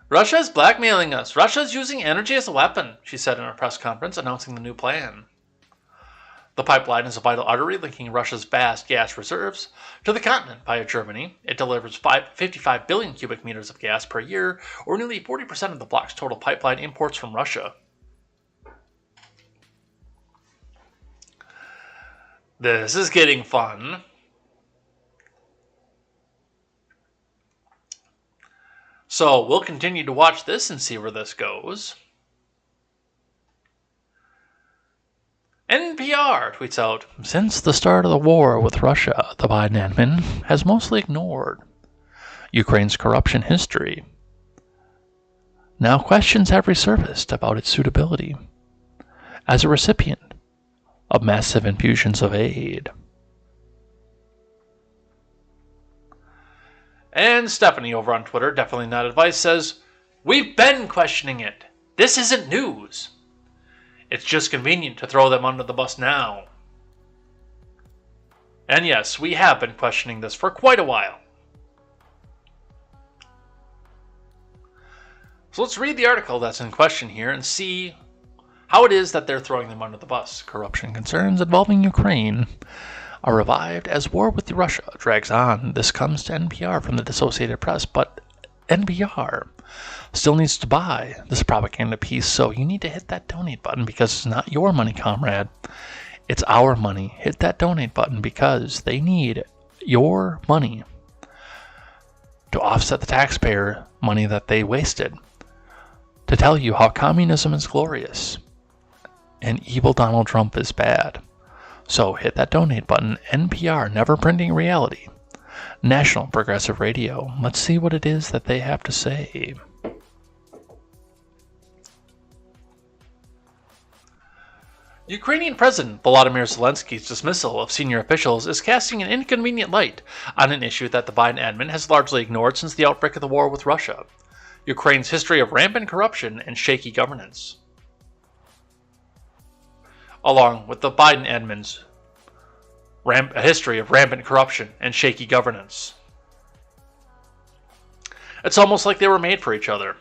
Russia is blackmailing us. Russia is using energy as a weapon, she said in a press conference announcing the new plan. The pipeline is a vital artery linking Russia's vast gas reserves to the continent via Germany. It delivers 55 billion cubic meters of gas per year, or nearly 40% of the bloc's total pipeline imports from Russia. This is getting fun. So we'll continue to watch this and see where this goes. NPR tweets out, since the start of the war with Russia, the Biden admin has mostly ignored Ukraine's corruption history. Now questions have resurfaced about its suitability as a recipient of massive infusions of aid. And Stephanie over on Twitter, definitely not advice, says, we've been questioning it. This isn't news. It's just convenient to throw them under the bus now. And yes, we have been questioning this for quite a while. So let's read the article that's in question here and see how it is that they're throwing them under the bus. Corruption concerns involving Ukraine are revived as war with Russia drags on. This comes to NPR from the Associated Press, but NPR still needs to buy this propaganda piece, so you need to hit that donate button because it's not your money, comrade. It's our money. Hit that donate button because they need your money to offset the taxpayer money that they wasted, to tell you how communism is glorious and evil Donald Trump is bad. So hit that donate button. NPR, never printing reality. National Progressive Radio. Let's see what it is that they have to say. Ukrainian President Volodymyr Zelensky's dismissal of senior officials is casting an inconvenient light on an issue that the Biden admin has largely ignored since the outbreak of the war with Russia: Ukraine's history of rampant corruption and shaky governance. Along with the Biden admin's a history of rampant corruption and shaky governance. It's almost like they were made for each other.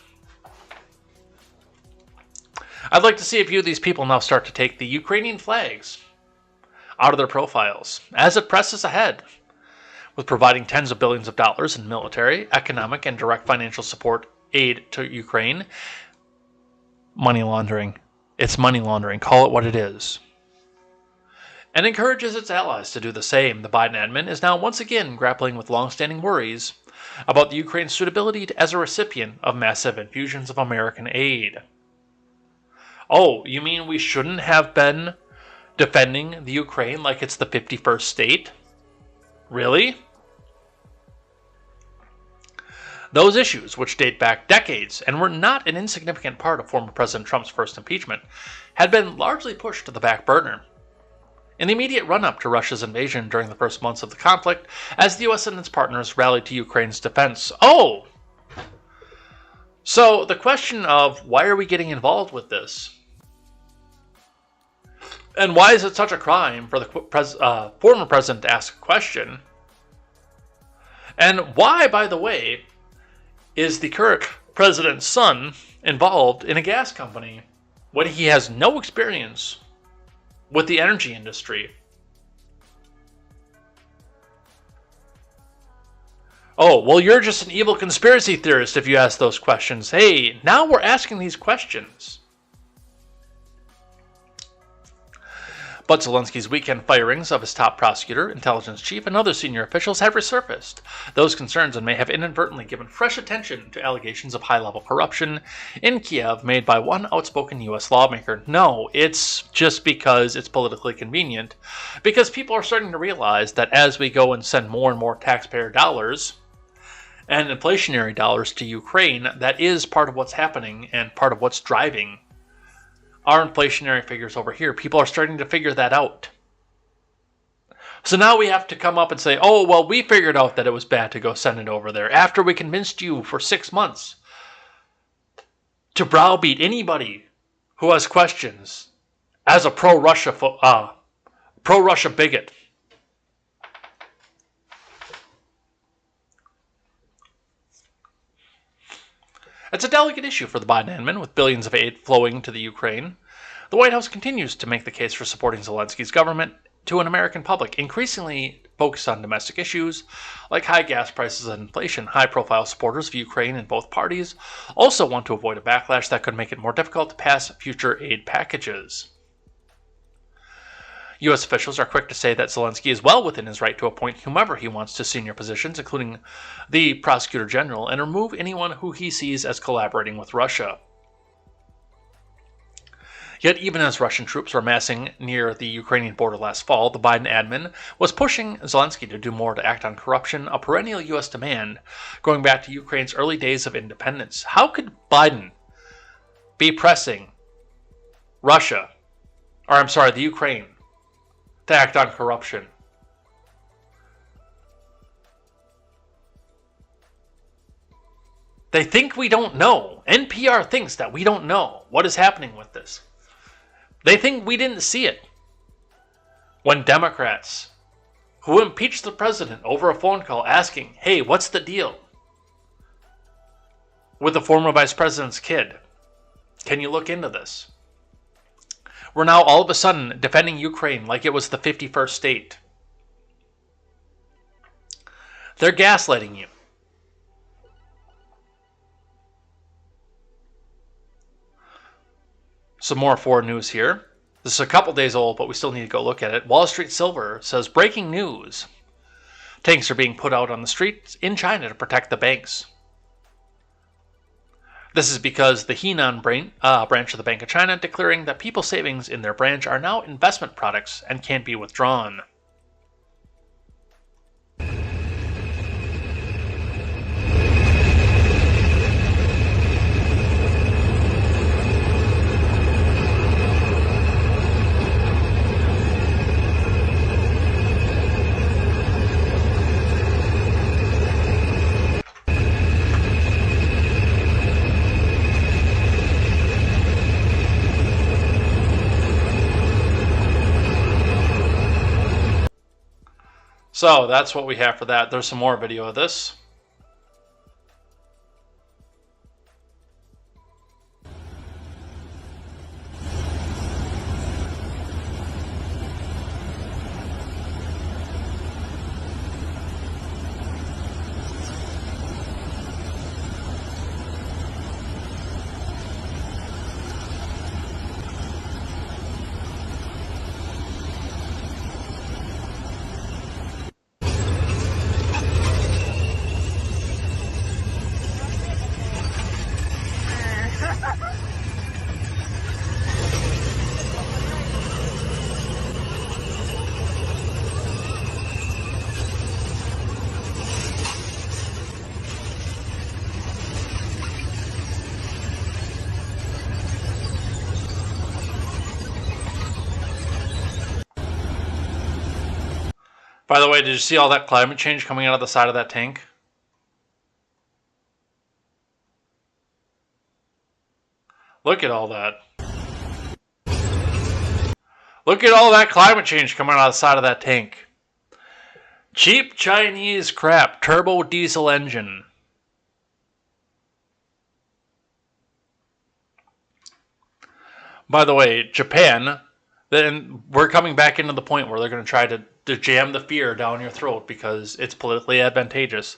I'd like to see a few of these people now start to take the Ukrainian flags out of their profiles as it presses ahead with providing tens of billions of dollars in military, economic, and direct financial support aid to Ukraine. Money laundering. It's money laundering. Call it what it is. And encourages its allies to do the same. The Biden admin is now once again grappling with long-standing worries about the Ukraine's suitability as a recipient of massive infusions of American aid. Oh, you mean we shouldn't have been defending the Ukraine like it's the 51st state? Really? Those issues, which date back decades and were not an insignificant part of former President Trump's first impeachment, had been largely pushed to the back burner in the immediate run-up to Russia's invasion during the first months of the conflict, as the U.S. and its partners rallied to Ukraine's defense. Oh! So the question of why are we getting involved with this? And why is it such a crime for the former president to ask a question? And why, by the way, is the current president's son involved in a gas company when he has no experience with the energy industry? Oh, well, you're just an evil conspiracy theorist if you ask those questions. Hey, now we're asking these questions. But Zelensky's weekend firings of his top prosecutor, intelligence chief, and other senior officials have resurfaced those concerns and may have inadvertently given fresh attention to allegations of high-level corruption in Kiev made by one outspoken U.S. lawmaker. No, it's just because it's politically convenient, because people are starting to realize that as we go and send more and more taxpayer dollars and inflationary dollars to Ukraine, that is part of what's happening and part of what's driving our inflationary figures over here. People are starting to figure that out. So now we have to come up and say, oh, well, we figured out that it was bad to go send it over there after we convinced you for 6 months to browbeat anybody who has questions as a pro-Russia bigot. It's a delicate issue for the Biden admin, with billions of aid flowing to the Ukraine. The White House continues to make the case for supporting Zelensky's government to an American public increasingly focused on domestic issues like high gas prices and inflation. High-profile supporters of Ukraine in both parties also want to avoid a backlash that could make it more difficult to pass future aid packages. U.S. officials are quick to say that Zelensky is well within his right to appoint whomever he wants to senior positions, including the prosecutor general, and remove anyone who he sees as collaborating with Russia. Yet even as Russian troops were massing near the Ukrainian border last fall, the Biden admin was pushing Zelensky to do more to act on corruption, a perennial U.S. demand going back to Ukraine's early days of independence. How could Biden be pressing the Ukraine, to act on corruption? They think we don't know. NPR thinks that we don't know what is happening with this. They think we didn't see it. When Democrats who impeached the president over a phone call asking, hey, what's the deal with the former vice president's kid? Can you look into this? We're now all of a sudden defending Ukraine like it was the 51st state. They're gaslighting you. Some more foreign news here. This is a couple days old, but we still need to go look at it. Wall Street Silver says, breaking news. Tanks are being put out on the streets in China to protect the banks. This is because the Henan branch of the Bank of China declaring that people's savings in their branch are now investment products and can't be withdrawn. So that's what we have for that. There's some more video of this. By the way, did you see all that climate change coming out of the side of that tank? Look at all that. Look at all that climate change coming out of the side of that tank. Cheap Chinese crap, turbo diesel engine. By the way, Japan, then we're coming back into the point where they're going to try to jam the fear down your throat because it's politically advantageous.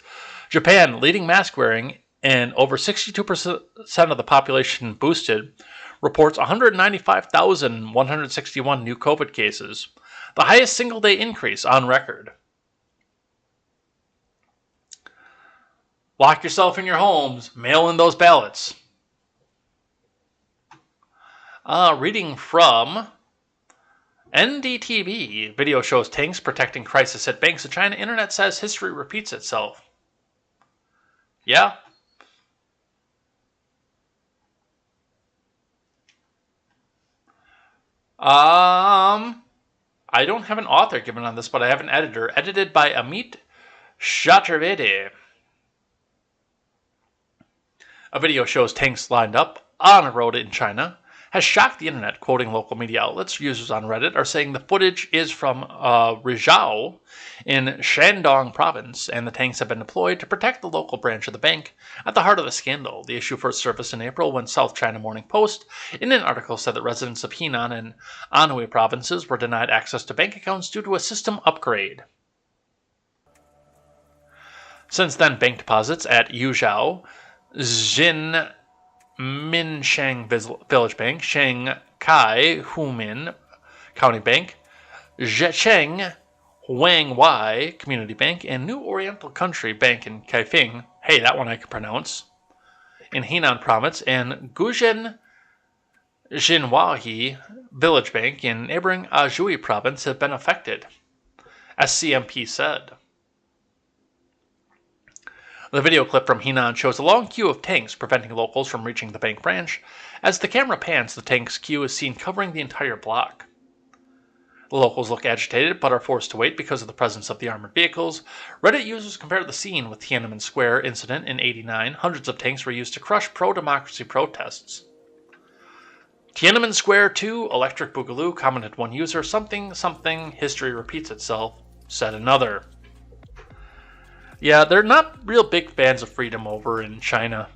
Japan, leading mask wearing and over 62% of the population boosted, reports 195,161 new COVID cases, the highest single-day increase on record. Lock yourself in your homes, mail in those ballots. Reading from NDTV, video shows tanks protecting crisis at banks in China. Internet says history repeats itself. Yeah. I don't have an author given on this, but I have an editor. Edited by Amit Chaturvedi. A video shows tanks lined up on a road in China has shocked the internet, quoting local media outlets. Users on Reddit are saying the footage is from Rizhao in Shandong province, and the tanks have been deployed to protect the local branch of the bank at the heart of the scandal. The issue first surfaced in April when South China Morning Post, in an article, said that residents of Henan and Anhui provinces were denied access to bank accounts due to a system upgrade. Since then, bank deposits at Yuzhou, Xin Minsheng Village Bank, Shanghai Humin County Bank, Zhecheng Wangwai Community Bank, and New Oriental Country Bank in Kaifeng, hey, that one I can pronounce, in Henan Province, and Guzhen Jinhuahi Village Bank in neighboring Anhui Province have been affected, as CMP said. The video clip from Henan shows a long queue of tanks preventing locals from reaching the bank branch. As the camera pans, the tank's queue is seen covering the entire block. The locals look agitated, but are forced to wait because of the presence of the armored vehicles. Reddit users compared the scene with Tiananmen Square incident in '89. Hundreds of tanks were used to crush pro-democracy protests. Tiananmen Square 2, Electric Boogaloo, commented one user. Something, history repeats itself, said another. Yeah, they're not real big fans of freedom over in China.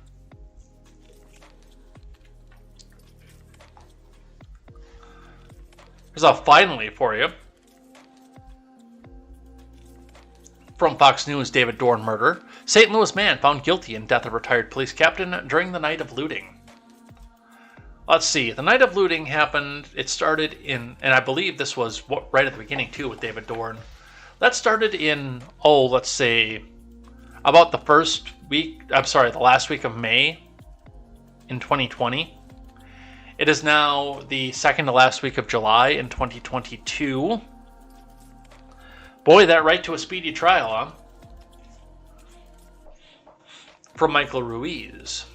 Here's a finally for you. From Fox News, David Dorn murder. St. Louis man found guilty in death of retired police captain during the night of looting. Let's see. The night of looting happened, it started in, and I believe this was right at the beginning too with David Dorn. That started in, let's say, about the last week of May in 2020. It is now the second to last week of July in 2022. Boy, that right to a speedy trial, huh? From Michael Ruiz.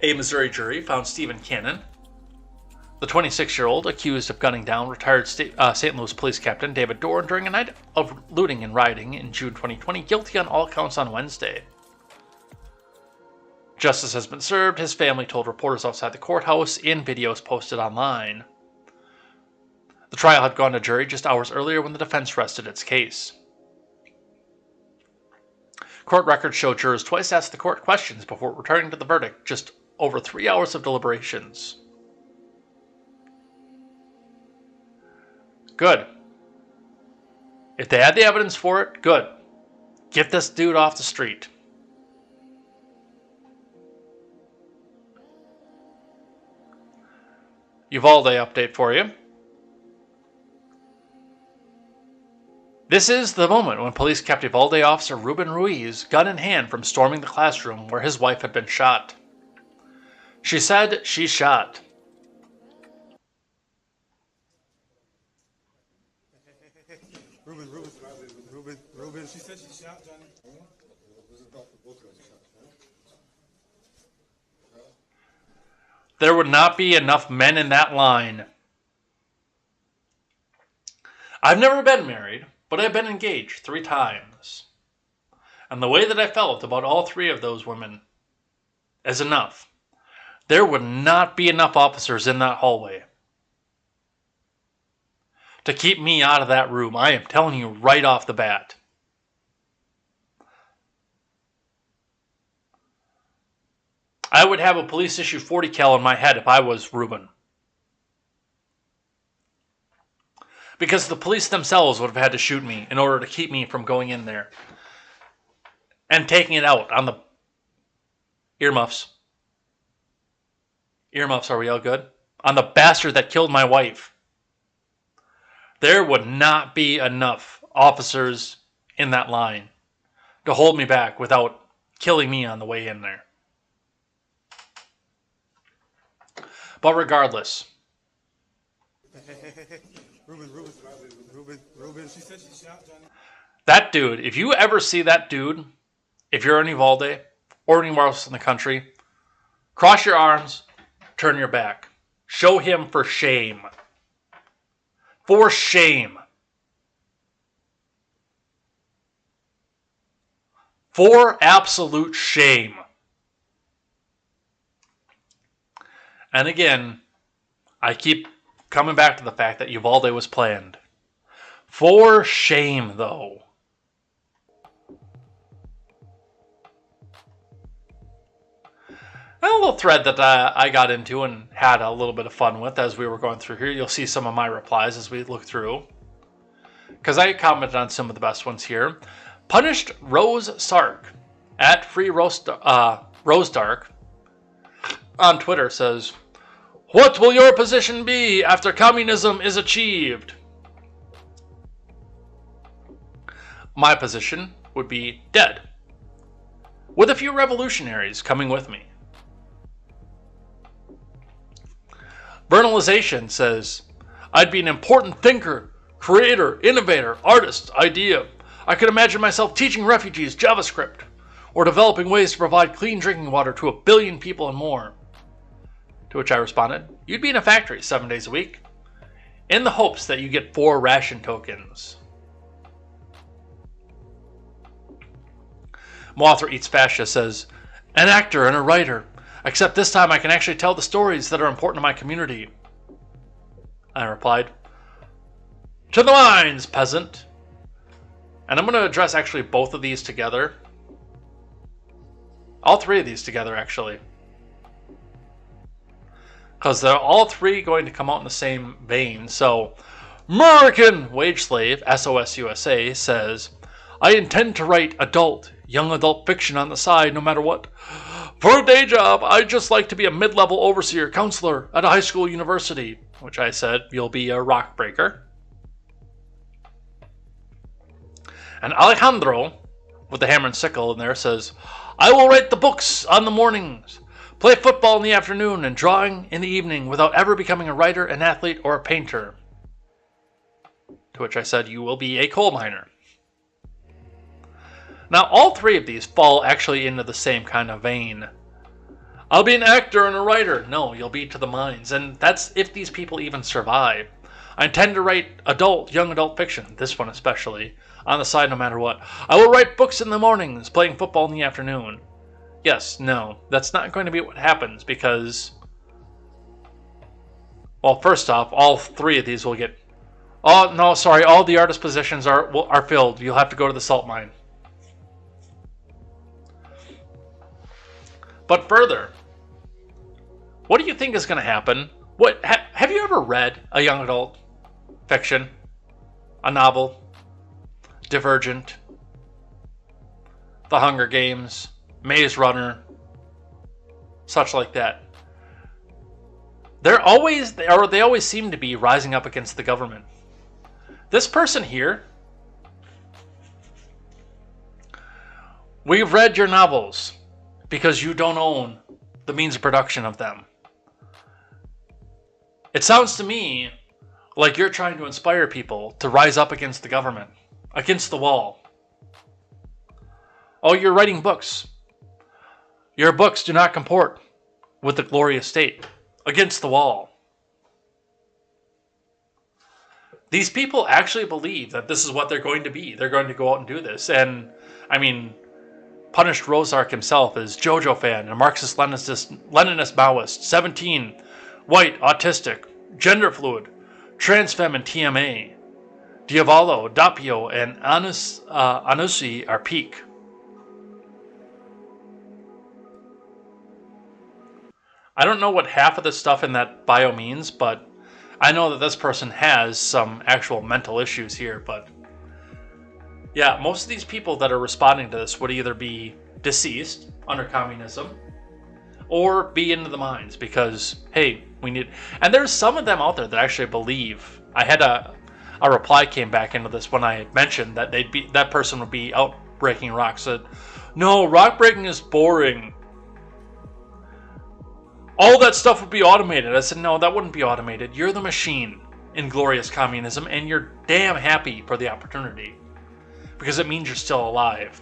A Missouri jury found Stephen Cannon, the 26-year-old accused of gunning down retired St. Louis police captain David Dorn during a night of looting and rioting in June 2020, guilty on all counts on Wednesday. Justice has been served, his family told reporters outside the courthouse in videos posted online. The trial had gone to jury just hours earlier when the defense rested its case. Court records show jurors twice asked the court questions before returning to the verdict, just over 3 hours of deliberations. Good. If they had the evidence for it, good. Get this dude off the street. Uvalde update for you. This is the moment when police kept Uvalde officer Ruben Ruiz, gun in hand, from storming the classroom where his wife had been shot. She said she shot. Ruben, she said she shot Johnny. There would not be enough men in that line. I've never been married, but I've been engaged 3 times. And the way that I felt about all 3 of those women is enough. There would not be enough officers in that hallway to keep me out of that room. I am telling you right off the bat. I would have a police issue 40 cal in my head if I was Ruben. Because the police themselves would have had to shoot me in order to keep me from going in there and taking it out on the earmuffs. Earmuffs, are we all good? On the bastard that killed my wife. There would not be enough officers in that line to hold me back without killing me on the way in there. But regardless. Ruben, she said she shot Johnny. That dude, if you ever see that dude, if you're in Uvalde or anywhere else in the country, cross your arms, turn your back. Show him for shame. For shame. For absolute shame. And again, I keep coming back to the fact that Uvalde was planned. For shame, though. A little thread that I got into and had a little bit of fun with as we were going through here. You'll see some of my replies as we look through, because I commented on some of the best ones here. Punished Rose Sark at Free Rose Dark on Twitter says, "What will your position be after communism is achieved?" My position would be dead, with a few revolutionaries coming with me. Vernalization says, "I'd be an important thinker, creator, innovator, artist, idea. I could imagine myself teaching refugees JavaScript, or developing ways to provide clean drinking water to 1 billion people and more." To which I responded, "You'd be in a factory 7 days a week, in the hopes that you get 4 ration tokens." Mothra Eats Fascia says, "An actor and a writer, except this time I can actually tell the stories that are important to my community." I replied, "To the mines, peasant." And I'm going to address actually both of these together. All 3 of these together, actually. Because they're all 3 going to come out in the same vein. So, American Wage Slave, SOS USA, says, "I intend to write young adult fiction on the side, no matter what. For a day job, I'd just like to be a mid-level overseer counselor at a high school university." Which I said, "You'll be a rock breaker." And Alejandro, with the hammer and sickle in there, says, "I will write the books on the mornings, play football in the afternoon, and drawing in the evening without ever becoming a writer, an athlete, or a painter." To which I said, "You will be a coal miner." Now, all 3 of these fall actually into the same kind of vein. "I'll be an actor and a writer." No, you'll be to the mines. And that's if these people even survive. "I intend to write young adult fiction," this one especially, "on the side no matter what. I will write books in the mornings, playing football in the afternoon." Yes, no, that's not going to be what happens because, well, first off, all 3 of these will get, oh, no, sorry, all the artist positions are filled. You'll have to go to the salt mine. But further, what do you think is going to happen? Have you ever read a young adult fiction? A novel? Divergent? The Hunger Games? Maze Runner? Such like that. They always seem to be rising up against the government. This person here, we've read your novels because you don't own the means of production of them. It sounds to me like you're trying to inspire people to rise up against the government, against the wall. Oh, you're writing books. Your books do not comport with the glorious state. Against the wall. These people actually believe that this is what they're going to be. They're going to go out and do this. And, I mean, Punished Rosark himself is JoJo fan, a Marxist-Leninist Maoist, 17, white, autistic, gender fluid, trans femme and TMA. Diavolo, Doppio, and Anusi are peak. I don't know what half of the stuff in that bio means, but I know that this person has some actual mental issues here, but yeah, most of these people that are responding to this would either be deceased under communism or be into the mines because, hey, we need... And there's some of them out there that actually believe... I had a reply came back into this when I mentioned that that person would be out breaking rocks. Said, "No, rock breaking is boring. All that stuff would be automated." I said, "No, that wouldn't be automated. You're the machine in glorious communism, and you're damn happy for the opportunity. Because it means you're still alive."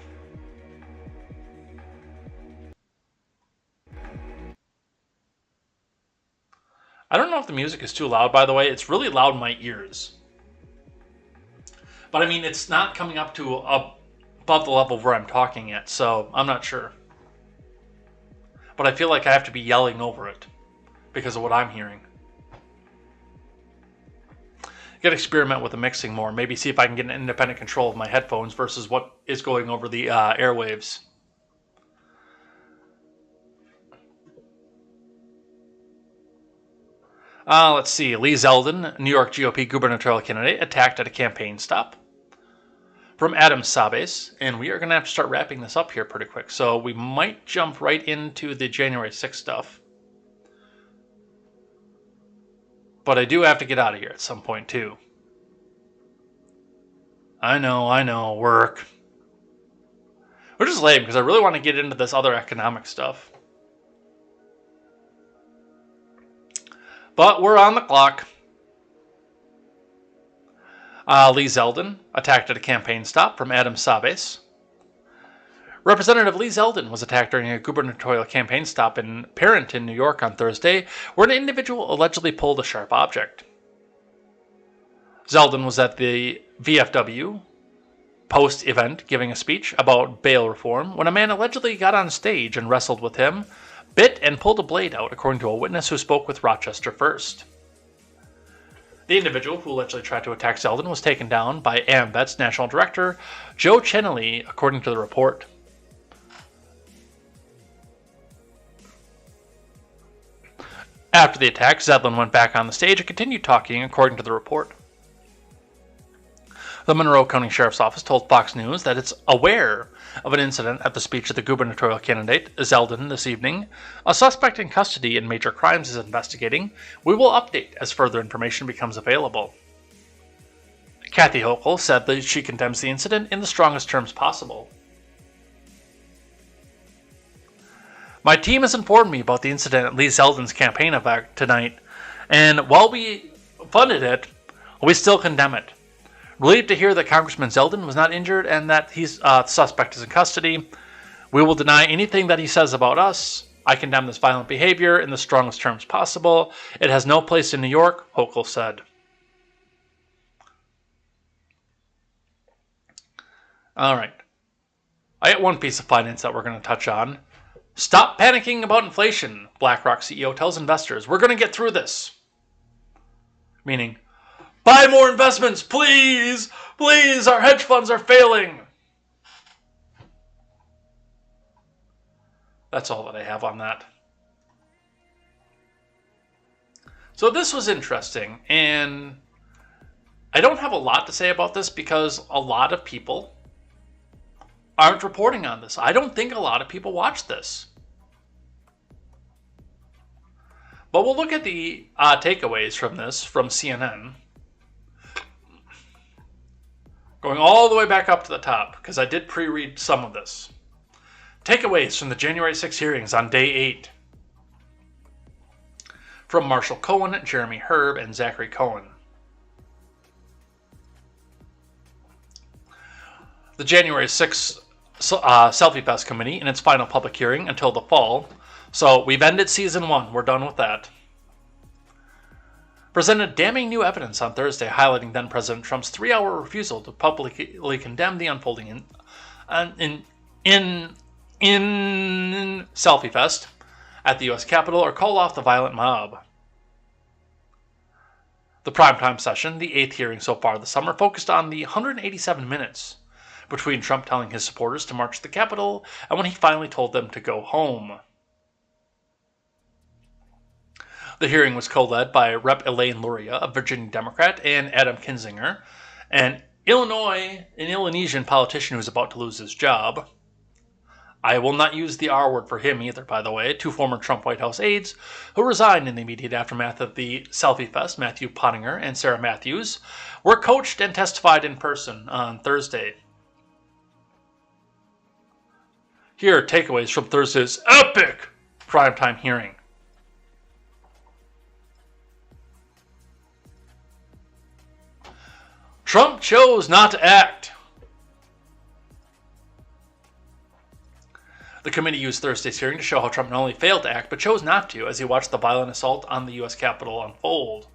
I don't know if the music is too loud, by the way. It's really loud in my ears. But I mean, it's not coming up to above the level where I'm talking at, so I'm not sure. But I feel like I have to be yelling over it because of what I'm hearing. Got to experiment with the mixing more. Maybe see if I can get an independent control of my headphones versus what is going over the airwaves. Let's see. Lee Zeldin, New York GOP gubernatorial candidate, attacked at a campaign stop. From Adam Sabes. And we are going to have to start wrapping this up here pretty quick. So we might jump right into the January 6th stuff. But I do have to get out of here at some point, too. I know, work. Which is lame, because I really want to get into this other economic stuff. But we're on the clock. Lee Zeldin attacked at a campaign stop from Adam Sabes. Representative Lee Zeldin was attacked during a gubernatorial campaign stop in Parenton, New York on Thursday, where an individual allegedly pulled a sharp object. Zeldin was at the VFW post-event giving a speech about bail reform when a man allegedly got on stage and wrestled with him, bit and pulled a blade out, according to a witness who spoke with Rochester First. The individual who allegedly tried to attack Zeldin was taken down by AMVET's national director, Joe Chenelly, according to the report. After the attack, Zeldin went back on the stage and continued talking, according to the report. The Monroe County Sheriff's Office told Fox News that it's aware of an incident at the speech of the gubernatorial candidate, Zeldin, this evening. A suspect in custody in major crimes is investigating. We will update as further information becomes available. Kathy Hochul said that she condemns the incident in the strongest terms possible. My team has informed me about the incident at Lee Zeldin's campaign event tonight, and while we funded it, we still condemn it. Relieved to hear that Congressman Zeldin was not injured and that the suspect is in custody. We will deny anything that he says about us. I condemn this violent behavior in the strongest terms possible. It has no place in New York, Hochul said. All right. I got one piece of finance that we're going to touch on. Stop panicking about inflation, BlackRock CEO tells investors. We're going to get through this. Meaning, buy more investments, please! Please, our hedge funds are failing! That's all that I have on that. So this was interesting, and I don't have a lot to say about this because a lot of people aren't reporting on this. I don't think a lot of people watch this. But we'll look at the takeaways from this from CNN. Going all the way back up to the top, because I did pre-read some of this. Takeaways from the January 6 hearings on day 8. From Marshall Cohen, Jeremy Herb, and Zachary Cohen. The January 6 Selfie Fest Committee in its final public hearing until the fall. So we've ended season 1. We're done with that. Presented damning new evidence on Thursday highlighting then-President Trump's 3-hour refusal to publicly condemn the unfolding in Selfie Fest at the U.S. Capitol or call off the violent mob. The primetime session, the 8th hearing so far this summer, focused on the 187 minutes between Trump telling his supporters to march to the Capitol and when he finally told them to go home. The hearing was co-led by Rep. Elaine Luria, a Virginia Democrat, and Adam Kinzinger, an Indonesian politician who's about to lose his job. I will not use the R word for him either, by the way. 2 former Trump White House aides who resigned in the immediate aftermath of the Selfie Fest, Matthew Pottinger and Sarah Matthews, were coached and testified in person on Thursday. Here are takeaways from Thursday's epic primetime hearing. Trump chose not to act. The committee used Thursday's hearing to show how Trump not only failed to act, but chose not to as he watched the violent assault on the U.S. Capitol unfold.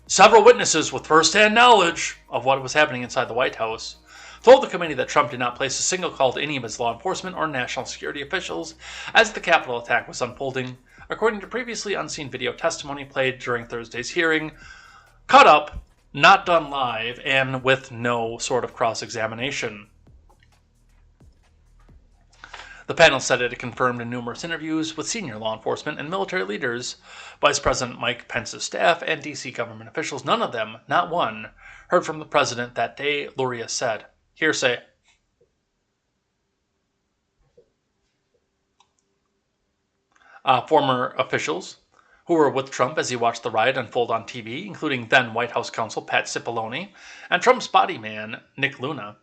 Several witnesses with first-hand knowledge of what was happening inside the White House told the committee that Trump did not place a single call to any of his law enforcement or national security officials as the Capitol attack was unfolding, according to previously unseen video testimony played during Thursday's hearing, cut up, not done live, and with no sort of cross-examination. The panel said it had confirmed in numerous interviews with senior law enforcement and military leaders, Vice President Mike Pence's staff, and D.C. government officials. None of them, not one, heard from the president that day, Luria said. Hearsay. Former officials who were with Trump as he watched the riot unfold on TV, including then White House counsel Pat Cipollone and Trump's body man, Nick Luna,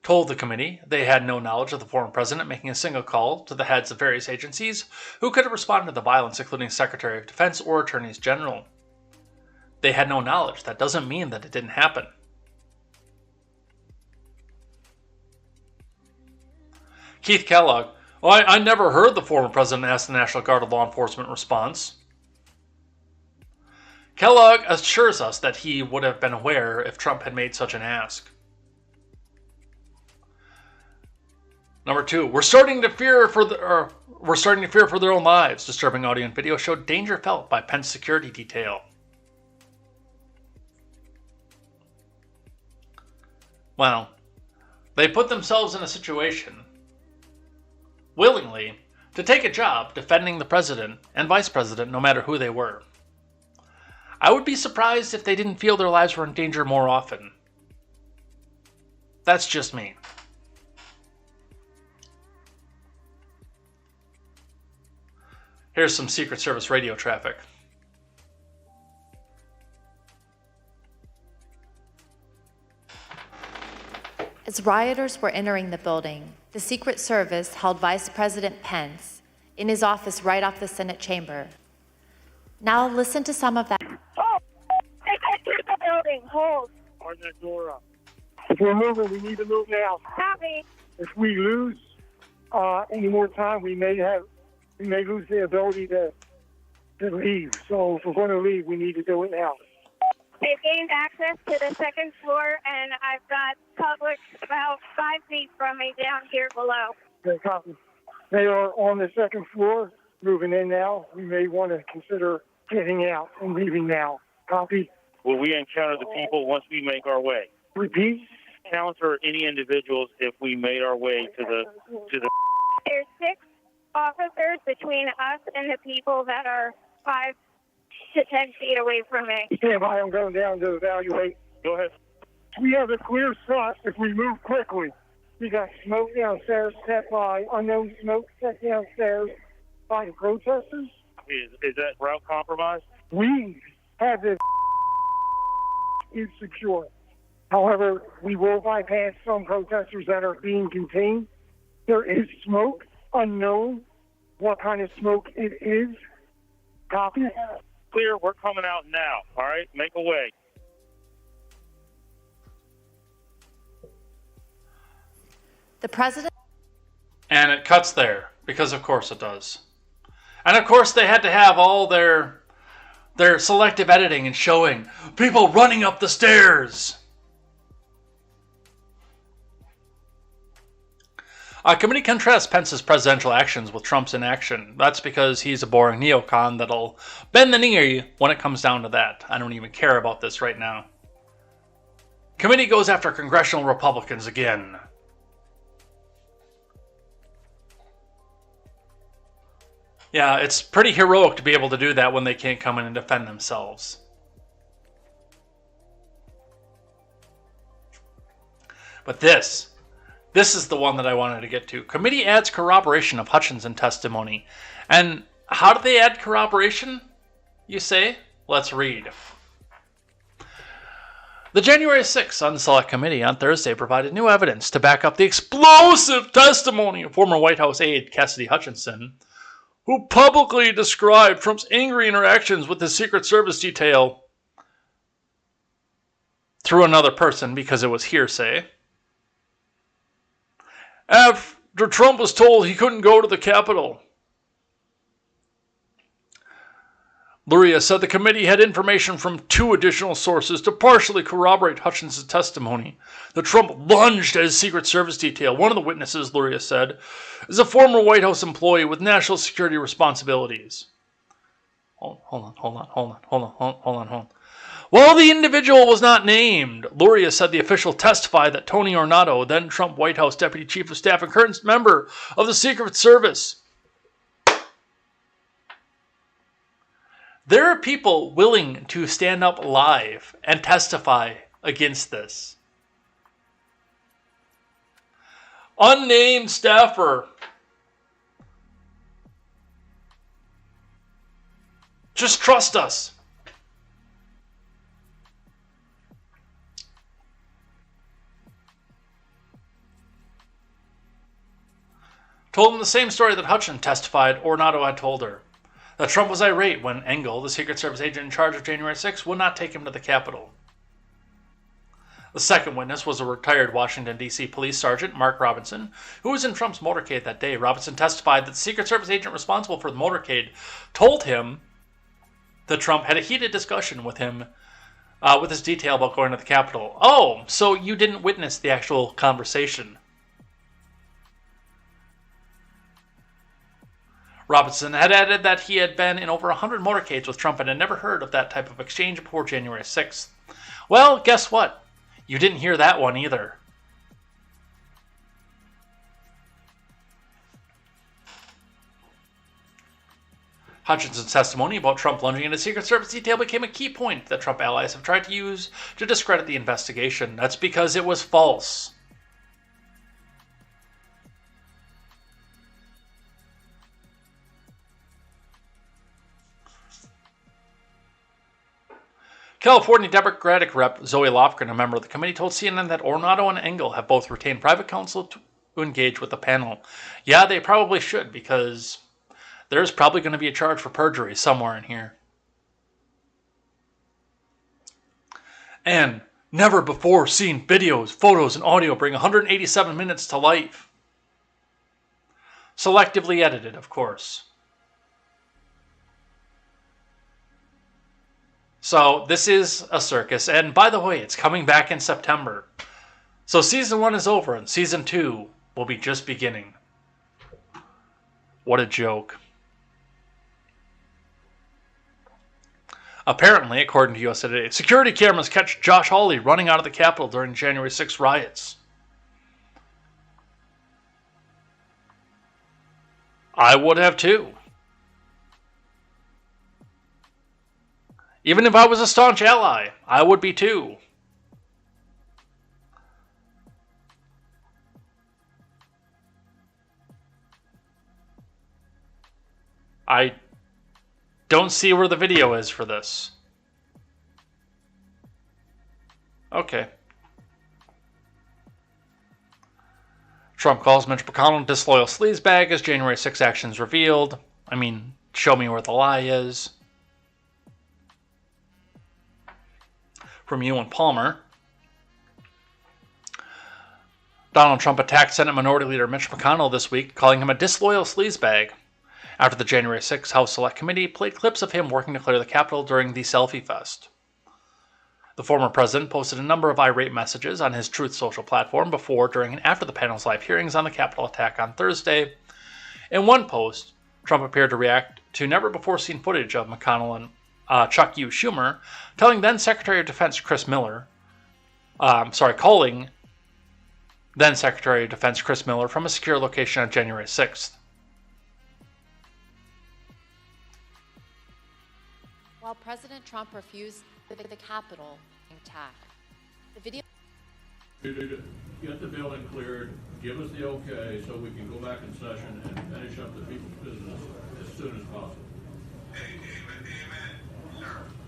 told the committee they had no knowledge of the former president making a single call to the heads of various agencies who could have responded to the violence, including Secretary of Defense or Attorneys General. They had no knowledge. That doesn't mean that it didn't happen. Keith Kellogg. Well, I never heard the former president ask the National Guard of law enforcement response. Kellogg assures us that he would have been aware if Trump had made such an ask. Number 2, we're starting to fear for their own lives. Disturbing audio and video showed danger felt by Pence security detail. Well, they put themselves in a situation, willingly, to take a job defending the president and vice president, no matter who they were. I would be surprised if they didn't feel their lives were in danger more often. That's just me. Here's some Secret Service radio traffic. As rioters were entering the building, the Secret Service held Vice President Pence in his office right off the Senate chamber. Now listen to some of that. Oh, they can't get the building. Hold. Turn that door up. If we're moving, we need to move now. Copy. If we lose any more time, we may lose the ability to leave. So if we're going to leave, we need to do it now. They've gained access to the second floor, and I've got public about 5 feet from me down here below. Okay, copy. They are on the second floor, moving in now. We may want to consider getting out and leaving now. Copy. Will we encounter the people once we make our way? Repeat. Encounter any individuals if we made our way to the. There's 6 officers between us and the people that are 5 to 10 feet away from me. Stand by. I'm going down to evaluate. Go ahead. We have a clear shot if we move quickly. We got smoke downstairs set by unknown smoke set downstairs by the protesters. Is that route compromised? We have this is secure. However, we will bypass some protesters that are being contained. There is smoke, unknown what kind of smoke it is. Copy. Clear, we're coming out now. All right, make a way. The president. And it cuts there, because of course it does. And of course they had to have all their selective editing and showing people running up the stairs. Committee contrasts Pence's presidential actions with Trump's inaction. That's because he's a boring neocon that'll bend the knee when it comes down to that. I don't even care about this right now. Committee goes after congressional Republicans again. Yeah, it's pretty heroic to be able to do that when they can't come in and defend themselves. But this is the one that I wanted to get to. Committee adds corroboration of Hutchinson testimony. And how do they add corroboration, you say? Let's read. The January 6th Unselect Committee on Thursday provided new evidence to back up the explosive testimony of former White House aide Cassidy Hutchinson, who publicly described Trump's angry interactions with his Secret Service detail through another person because it was hearsay. After Trump was told he couldn't go to the Capitol. Luria said the committee had information from 2 additional sources to partially corroborate Hutchins' testimony. The Trump lunged at his Secret Service detail. One of the witnesses, Luria said, is a former White House employee with national security responsibilities. Hold on. While the individual was not named, Luria said the official testified that Tony Ornato, then Trump White House Deputy Chief of Staff and current member of the Secret Service. There are people willing to stand up live and testify against this. Unnamed staffer. Just trust us. Told him the same story that Hutchins testified Ornato had told her. That Trump was irate when Engel, the Secret Service agent in charge of January 6th, would not take him to the Capitol. The second witness was a retired Washington, D.C. police sergeant, Mark Robinson, who was in Trump's motorcade that day. Robinson testified that the Secret Service agent responsible for the motorcade told him that Trump had a heated discussion with him with his detail about going to the Capitol. Oh, so you didn't witness the actual conversation. Robinson had added that he had been in over 100 motorcades with Trump and had never heard of that type of exchange before January 6th. Well, guess what? You didn't hear that one either. Hutchinson's testimony about Trump lunging at a Secret Service detail became a key point that Trump allies have tried to use to discredit the investigation. That's because it was false. California Democratic Rep. Zoe Lofgren, a member of the committee, told CNN that Ornato and Engel have both retained private counsel to engage with the panel. Yeah, they probably should, because there's probably going to be a charge for perjury somewhere in here. And never before seen videos, photos, and audio bring 187 minutes to life. Selectively edited, of course. So this is a circus, and by the way, it's coming back in September. So season 1 is over, and season 2 will be just beginning. What a joke. Apparently, according to USA Today, security cameras catch Josh Hawley running out of the Capitol during January 6 riots. I would have too. Even if I was a staunch ally, I would be too. I don't see where the video is for this. Okay. Trump calls Mitch McConnell disloyal sleazebag as January 6 actions revealed. I mean, show me where the lie is. From Ewan Palmer. Donald Trump attacked Senate Minority Leader Mitch McConnell this week, calling him a disloyal sleazebag, after the January 6 House Select Committee played clips of him working to clear the Capitol during the Selfie Fest. The former president posted a number of irate messages on his Truth Social platform before, during, and after the panel's live hearings on the Capitol attack on Thursday. In one post, Trump appeared to react to never-before-seen footage of McConnell and Chuck U. Schumer telling then Secretary of Defense Chris Miller, calling then Secretary of Defense Chris Miller from a secure location on January 6th. While President Trump refused the Capitol attack, the video... Get the building cleared, give us the okay so we can go back in session and finish up the people's business as soon as possible.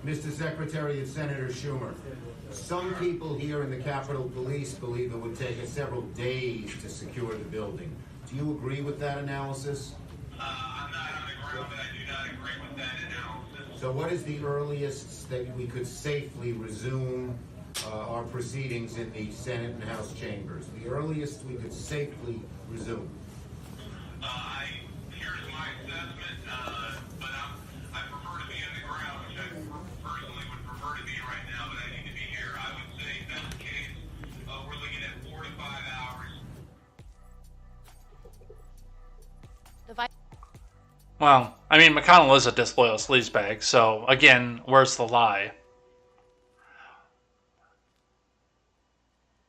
Mr. Secretary and Senator Schumer, some people here in the Capitol Police believe it would take us several days to secure the building. Do you agree with that analysis? I'm not on the ground, but I do not agree with that analysis. So what is the earliest that we could safely resume our proceedings in the Senate and House chambers? The earliest we could safely resume? Here's my assessment, but I prefer to be on the ground. Well, I mean, McConnell is a disloyal sleazebag, so again, where's the lie?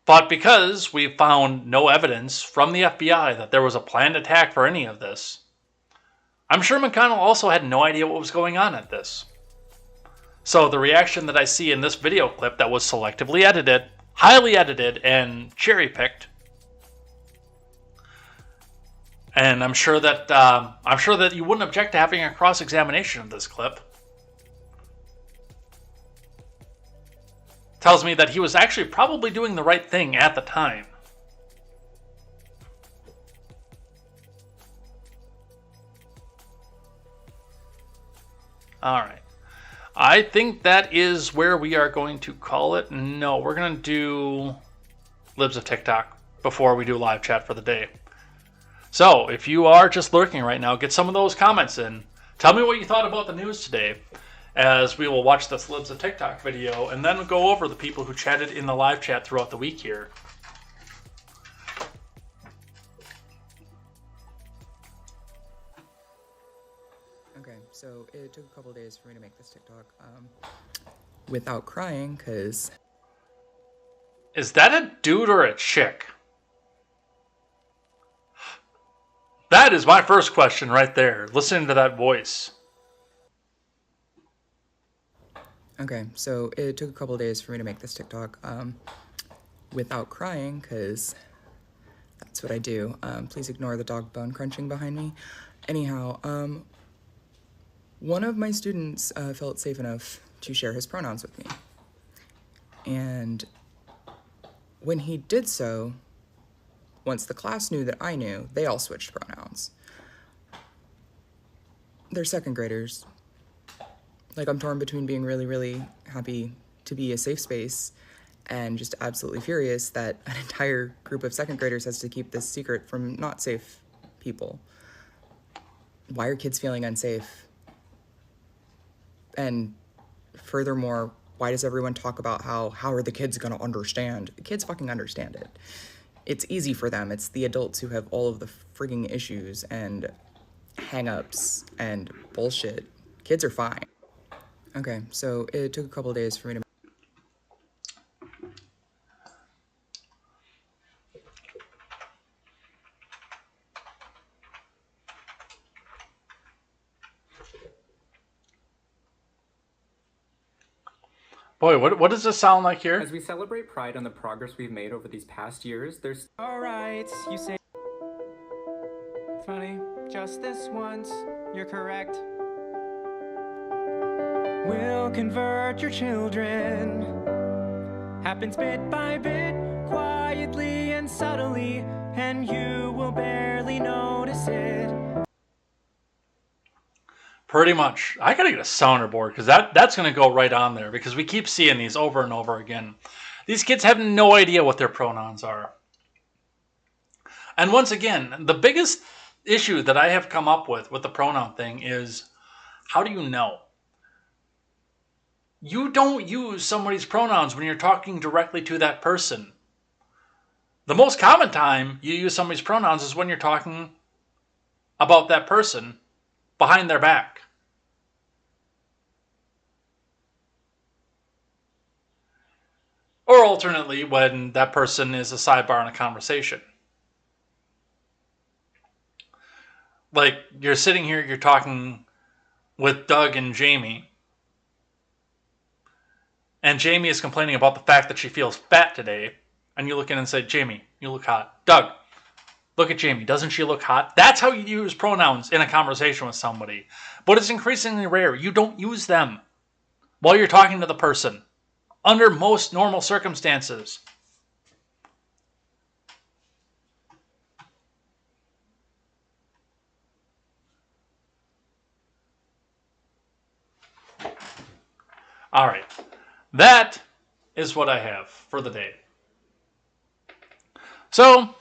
But because we found no evidence from the FBI that there was a planned attack for any of this, I'm sure McConnell also had no idea what was going on at this. So the reaction that I see in this video clip that was selectively edited, highly edited, and cherry-picked, and I'm sure that you wouldn't object to having a cross-examination of this clip, tells me that he was actually probably doing the right thing at the time. Alright. I think that is where we are going to call it. No, we're going to do Libs of TikTok before we do live chat for the day. So, if you are just lurking right now, get some of those comments in. Tell me what you thought about the news today, as we will watch this Libs of TikTok video, and then we'll go over the people who chatted in the live chat throughout the week here. Okay, so it took a couple days for me to make this TikTok, without crying, because... Is that a dude or a chick? That is my first question right there, listening to that voice. Okay, so it took a couple days for me to make this TikTok, without crying, because that's what I do. Please ignore the dog bone crunching behind me. Anyhow, one of my students felt safe enough to share his pronouns with me. And when he did so, once the class knew that I knew, they all switched pronouns. They're second graders. Like, I'm torn between being really, really happy to be a safe space and just absolutely furious that an entire group of second graders has to keep this secret from not safe people. Why are kids feeling unsafe? And furthermore, why does everyone talk about how are the kids gonna understand? The kids fucking understand it. It's easy for them. It's the adults who have all of the frigging issues and hang-ups and bullshit. Kids are fine. Okay, so it took a couple days for me to... Boy, what does this sound like here? As we celebrate Pride and the progress we've made over these past years, there's... Alright, you say... Funny, just this once, you're correct. We'll convert your children. Happens bit by bit, quietly and subtly, and you will barely notice it. Pretty much. I gotta get a sounder board, because that's gonna go right on there, because we keep seeing these over and over again. These kids have no idea what their pronouns are. And once again, the biggest issue that I have come up with the pronoun thing is, how do you know? You don't use somebody's pronouns when you're talking directly to that person. The most common time you use somebody's pronouns is when you're talking about that person behind their back. Or alternately, when that person is a sidebar in a conversation. Like, you're sitting here, you're talking with Doug and Jamie, and Jamie is complaining about the fact that she feels fat today, and you look in and say, Jamie, you look hot. Doug, look at Jamie, doesn't she look hot? That's how you use pronouns in a conversation with somebody. But it's increasingly rare. You don't use them while you're talking to the person, under most normal circumstances. All right, that is what I have for the day. So,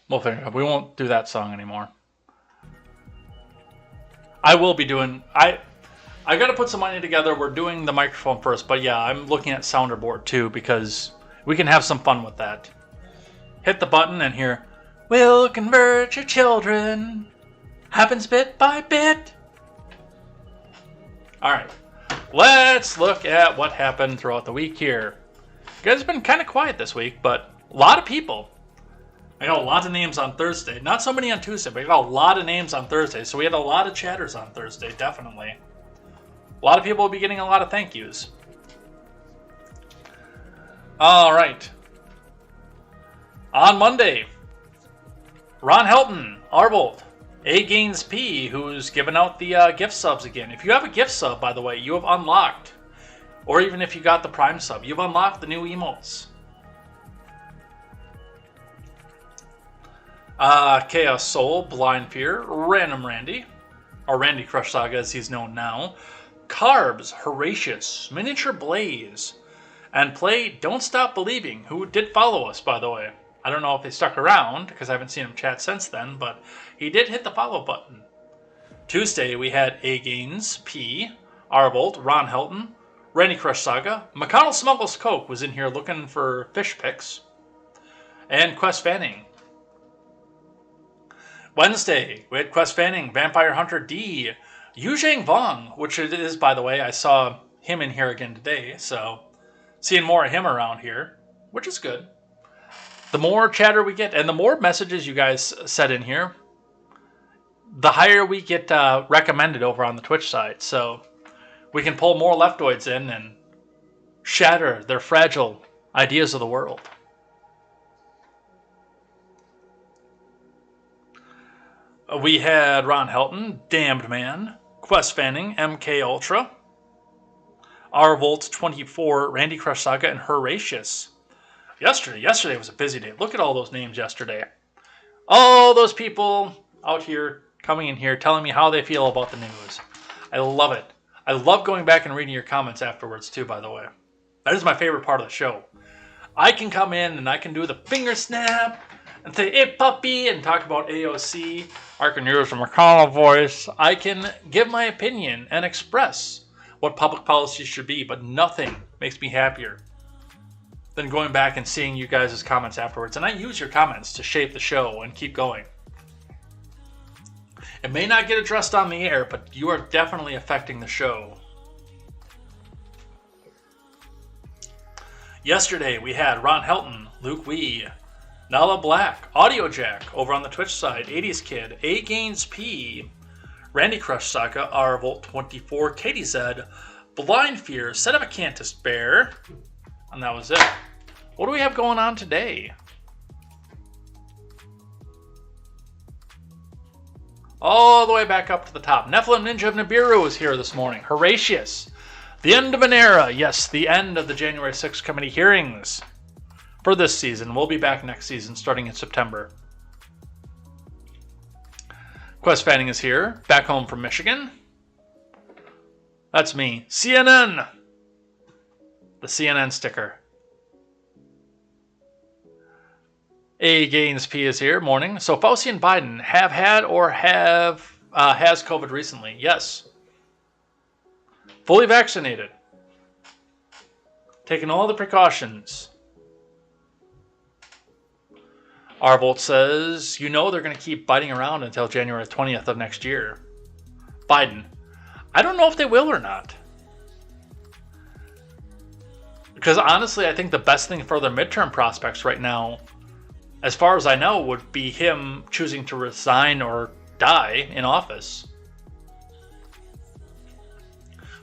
we'll figure it out. We won't do that song anymore. I will be doing... I got to put some money together. We're doing the microphone first. But yeah, I'm looking at sounder board too, because we can have some fun with that. Hit the button and hear, we'll convert your children. Happens bit by bit. All right. Let's look at what happened throughout the week here. You guys have been kind of quiet this week, but a lot of people. I got a lot of names on Thursday. Not so many on Tuesday, but I got a lot of names on Thursday. So we had a lot of chatters on Thursday, definitely. A lot of people will be getting a lot of thank yous. All right. On Monday, Ron Helton, Arbold, A Gaines P, who's giving out the gift subs again. If you have a gift sub, by the way, you have unlocked, or even if you got the Prime sub, you've unlocked the new emotes. Chaos Soul, Blind Fear, Random Randy, or Randy Crush Saga as he's known now, Carbs, Horatius, Miniature Blaze, and Play Don't Stop Believing, who did follow us, by the way. I don't know if they stuck around, because I haven't seen him chat since then, but he did hit the follow button. Tuesday, we had A Gaines, P, Arbolt, Ron Helton, Randy Crush Saga, McConnell Smuggles Coke was in here looking for fish picks, and Quest Fanning. Wednesday, we had Quest Fanning, Vampire Hunter D, Yuzhang Vong, which it is, by the way. I saw him in here again today, so seeing more of him around here, which is good. The more chatter we get, and the more messages you guys set in here, the higher we get recommended over on the Twitch side, so we can pull more leftoids in and shatter their fragile ideas of the world. We had Ron Helton, Damned Man, Quest Fanning, MK Ultra, Rvolt 24, Randy Crush Saga, and Horatius. Yesterday was a busy day. Look at all those names yesterday. All those people out here coming in here telling me how they feel about the news. I love it. I love going back and reading your comments afterwards too, by the way. That is my favorite part of the show. I can come in and I can do the finger snap and say, hey, puppy, and talk about AOC. I can use a McConnell voice. I can give my opinion and express what public policy should be, but nothing makes me happier than going back and seeing you guys' comments afterwards. And I use your comments to shape the show and keep going. It may not get addressed on the air, but you are definitely affecting the show. Yesterday, we had Ron Helton, Luke Wee, Nala Black, Audio Jack over on the Twitch side, 80s Kid, A Gaines P, Randy Crush Saga, Rvolt 24, KTZed, Blind Fear, Set of a Cantus Bear, and that was it. What do we have going on today? All the way back up to the top. Nephilim Ninja of Nibiru is here this morning. Horatius. The end of an era. Yes, the end of the January 6th committee hearings for this season. We'll be back next season starting in September. Quest Fanning is here. Back home from Michigan. That's me. CNN. The CNN sticker. A Gaines P is here. Morning. So Fauci and Biden have had or has COVID recently. Yes. Fully vaccinated. Taking all the precautions. Arvolt says, you know they're going to keep biting around until January 20th of next year. Biden. I don't know if they will or not. Because honestly, I think the best thing for their midterm prospects right now, as far as I know, would be him choosing to resign or die in office.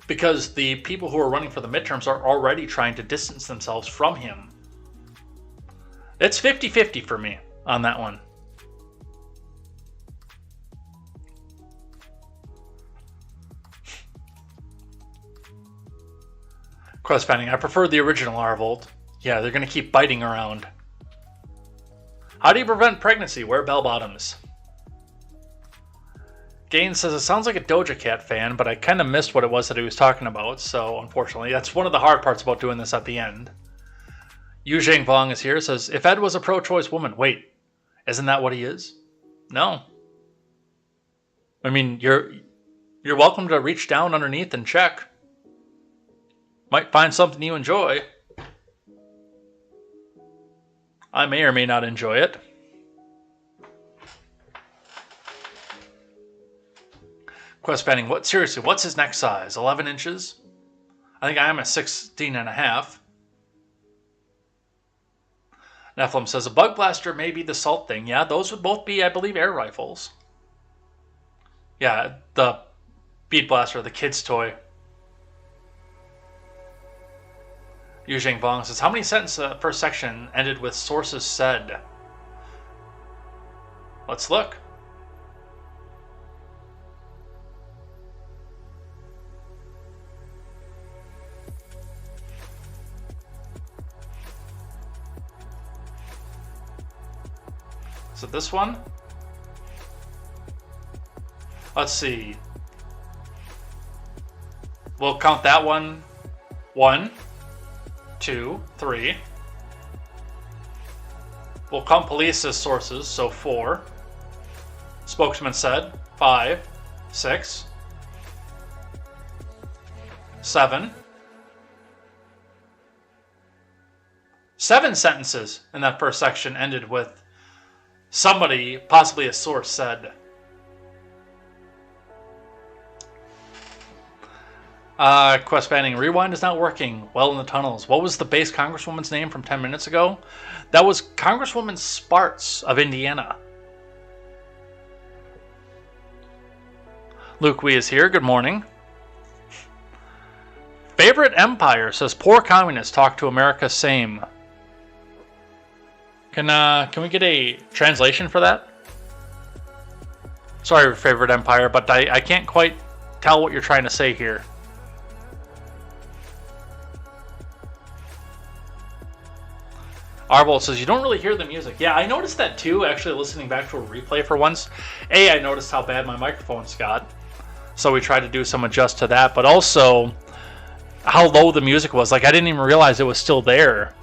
Because the people who are running for the midterms are already trying to distance themselves from him. It's 50-50 for me on that one. Quest Fanning, I prefer the original Arvolt. Yeah, they're going to keep biting around. How do you prevent pregnancy? Wear bell bottoms. Gaines says, it sounds like a Doja Cat fan, but I kind of missed what it was that he was talking about, so unfortunately, that's one of the hard parts about doing this at the end. Yu Zhang Vong is here, says, if Ed was a pro-choice woman, wait, isn't that what he is? No. I mean, you're welcome to reach down underneath and check. Might find something you enjoy. I may or may not enjoy it. Quest Fanning, seriously, what's his neck size? 11 inches? I think I am a 16 and a half. Nephilim says, a bug blaster may be the salt thing. Yeah, those would both be, I believe, air rifles. Yeah, the bead blaster, the kid's toy. Yu Jing Vong says, how many sentences per section ended with sources said? Let's look. Is it this one? Let's see. We'll count that one. 1, 2, 3. We'll count police as sources, so 4. Spokesman said 5, 6, 7. 7 sentences in that first section ended with somebody, possibly a source, said. Quest Banning, rewind is not working well in the tunnels. What was the base congresswoman's name from 10 minutes ago? That was Congresswoman Spartz of Indiana. Luke Wee is here. Good morning. Favorite Empire says, poor communists talk to America same. Can we get a translation for that? Sorry, Favorite Empire, but I can't quite tell what you're trying to say here. Arvold says, you don't really hear the music. Yeah, I noticed that too, actually listening back to a replay for once. I noticed how bad my microphones got. So we tried to do some adjust to that, but also how low the music was. Like, I didn't even realize it was still there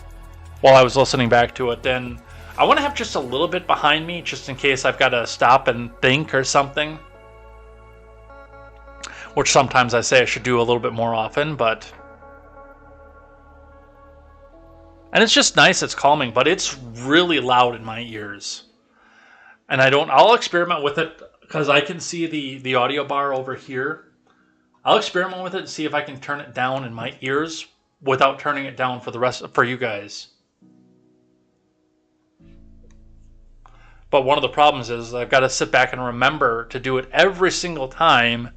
while I was listening back to it. And I want to have just a little bit behind me, just in case I've got to stop and think or something. Which sometimes I say I should do a little bit more often, but... And it's just nice, it's calming, but it's really loud in my ears. And I'll experiment with it, because I can see the audio bar over here. I'll experiment with it and see if I can turn it down in my ears without turning it down for you guys. But one of the problems is I've got to sit back and remember to do it every single time,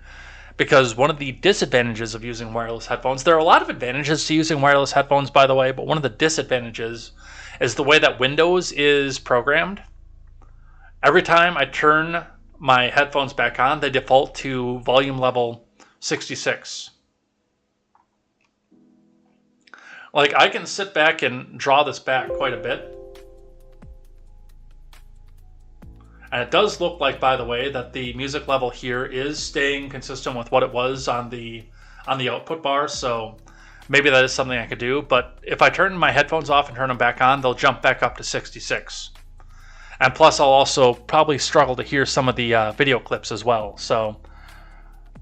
because one of the disadvantages of using wireless headphones, there are a lot of advantages to using wireless headphones, by the way, but one of the disadvantages is the way that Windows is programmed. Every time I turn my headphones back on, they default to volume level 66. Like, I can sit back and draw this back quite a bit. And it does look like, by the way, that the music level here is staying consistent with what it was on the output bar, so maybe that is something I could do. But if I turn my headphones off and turn them back on, they'll jump back up to 66. And plus, I'll also probably struggle to hear some of the video clips as well. So,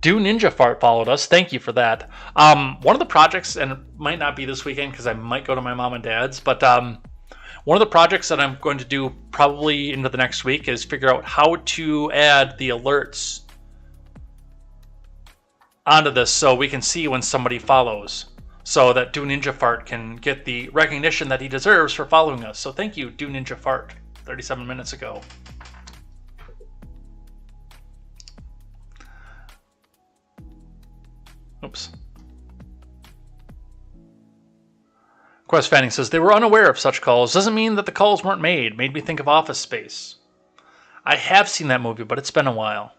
Do Ninja Fart followed us. Thank you for that. One of the projects, and it might not be this weekend because I might go to my mom and dad's, but one of the projects that I'm going to do probably into the next week is figure out how to add the alerts onto this so we can see when somebody follows, so that Do Ninja Fart can get the recognition that he deserves for following us. So thank you, Do Ninja Fart, 37 minutes ago. Oops. Quest Fanning says, they were unaware of such calls. Doesn't mean that the calls weren't made. Made me think of Office Space. I have seen that movie, but it's been a while.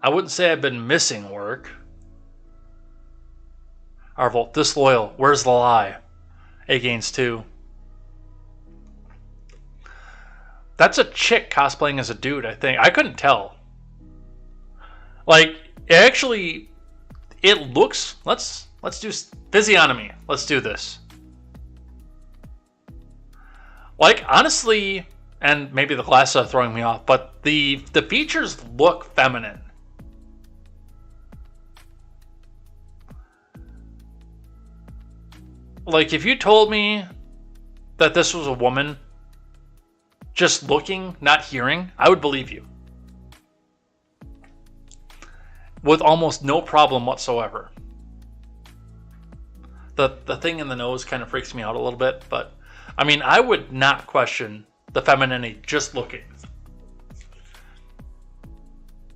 I wouldn't say I've been missing work. Arvolt, disloyal. Where's the lie? A-Gains 2. That's a chick cosplaying as a dude, I think. I couldn't tell. Like, actually, it looks... Let's do physiognomy. Let's do this. Like, honestly, and maybe the glasses are throwing me off, but the features look feminine. Like, if you told me that this was a woman just looking, not hearing, I would believe you. with almost no problem whatsoever. The thing in the nose kind of freaks me out a little bit, but I mean, I would not question the femininity just looking.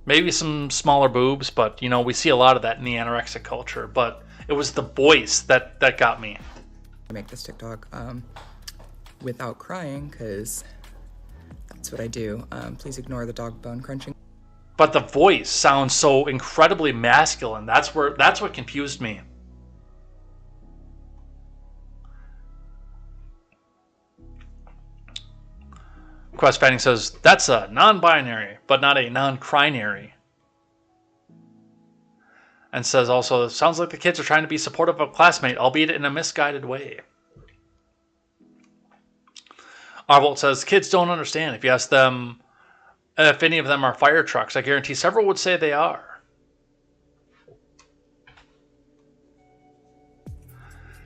Maybe some smaller boobs, but you know, we see a lot of that in the anorexic culture, but it was the voice that got me. I make this TikTok without crying, because that's what I do. Please ignore the dog bone crunching. But the voice sounds so incredibly masculine. That's what confused me. Quest Fanning says, that's a non-binary, but not a non-crinary. And says also, it sounds like the kids are trying to be supportive of a classmate, albeit in a misguided way. Arvolt says, kids don't understand. If you ask them if any of them are fire trucks, I guarantee several would say they are.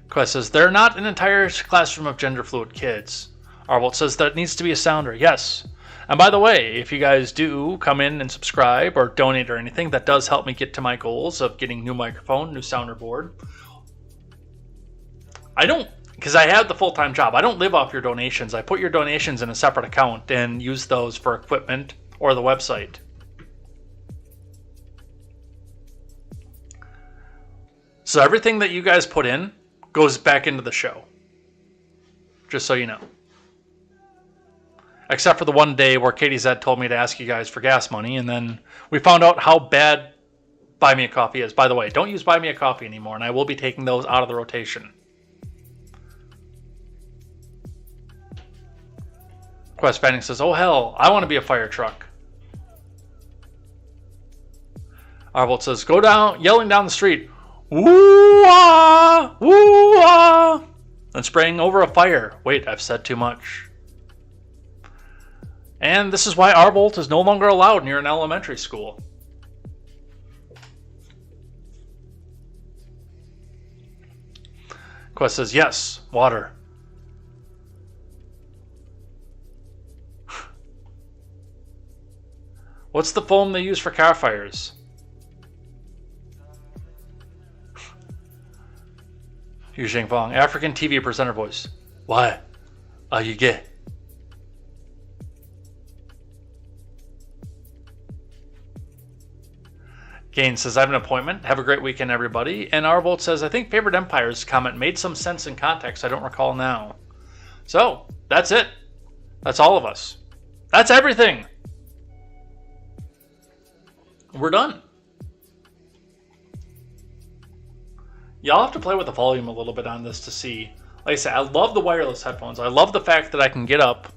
Quest says, they're not an entire classroom of gender fluid kids. Arvolt says that needs to be a sounder. Yes. And by the way, if you guys do come in and subscribe or donate or anything, that does help me get to my goals of getting new microphone, new sounder board. I don't, because I have the full-time job, I don't live off your donations. I put your donations in a separate account and use those for equipment or the website. So everything that you guys put in goes back into the show. Just so you know. Except for the one day where KTZed told me to ask you guys for gas money, and then we found out how bad Buy Me a Coffee is. By the way, don't use Buy Me a Coffee anymore, and I will be taking those out of the rotation. Quest Fanning says, oh hell, I want to be a fire truck. Arvolt says, go down, yelling down the street, woo-ah, woo-ah, and spraying over a fire. Wait, I've said too much. And this is why Arvolt is no longer allowed near an elementary school. Quest says, yes, water. What's the foam they use for car fires? Yu Xingfang, African TV presenter voice. Why are you gay? Gain says, I have an appointment. Have a great weekend, everybody. And Arvolt says, I think Favorite Empire's comment made some sense in context. I don't recall now. So, that's it. That's all of us. That's everything. We're done. Y'all have to play with the volume a little bit on this to see. Like I said, I love the wireless headphones. I love the fact that I can get up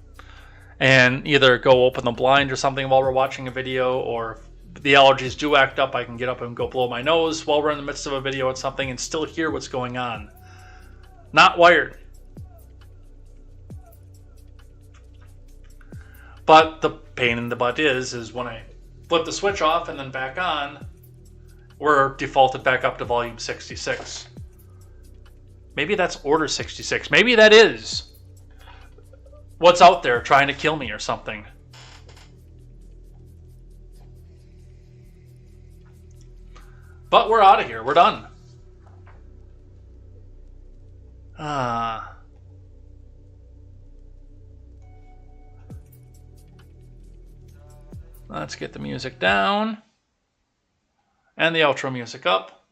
and either go open the blind or something while we're watching a video, or if the allergies do act up, I can get up and go blow my nose while we're in the midst of a video and something and still hear what's going on. Not wired. But the pain in the butt is when I flip the switch off and then back on, we're defaulted back up to volume 66. Maybe that's order 66. Maybe that is what's out there trying to kill me or something. But we're out of here. We're done. Let's get the music down. And the outro music up.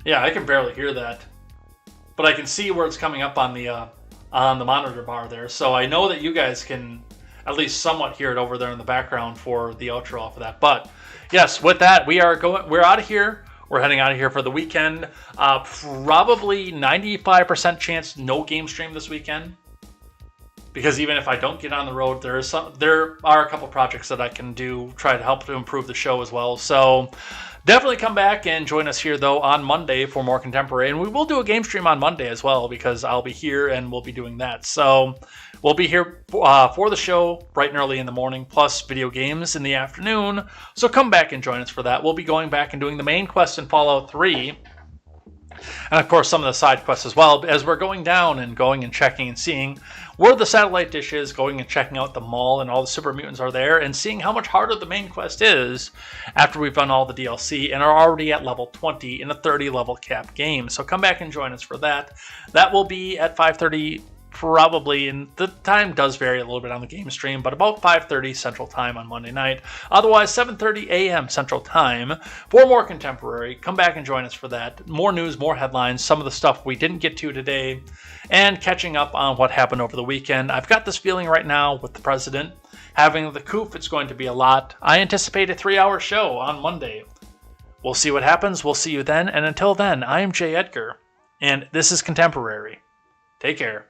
Yeah, I can barely hear that. But I can see where it's coming up on the monitor bar there. So I know that you guys can at least somewhat hear it over there in the background for the outro off of that. But yes, with that, we're out of here. We're heading out of here for the weekend. Probably 95% chance no game stream this weekend. Because even if I don't get on the road, there are a couple projects that I can do, try to help to improve the show as well. So definitely come back and join us here, though, on Monday for more Contemporary. And we will do a game stream on Monday as well, because I'll be here and we'll be doing that. So we'll be here for the show bright and early in the morning, plus video games in the afternoon. So come back and join us for that. We'll be going back and doing the main quest in Fallout 3 And of course, some of the side quests as well, as we're going down and going and checking and seeing where the satellite dish is, going and checking out the mall and all the super mutants are there, and seeing how much harder the main quest is after we've done all the DLC and are already at level 20 in a 30 level cap game. So come back and join us for that. That will be at 5:30 probably, and the time does vary a little bit on the game stream, but about 5:30 Central Time on Monday night. Otherwise, 7:30 a.m. Central Time for more Contemporary. Come back and join us for that. More news, more headlines, some of the stuff we didn't get to today, and catching up on what happened over the weekend. I've got this feeling right now with the president having the coup, it's going to be a lot. I anticipate a 3-hour show on Monday. We'll see what happens. We'll see you then, and until then, I am Jay Edgar, and this is Contemporary. Take care.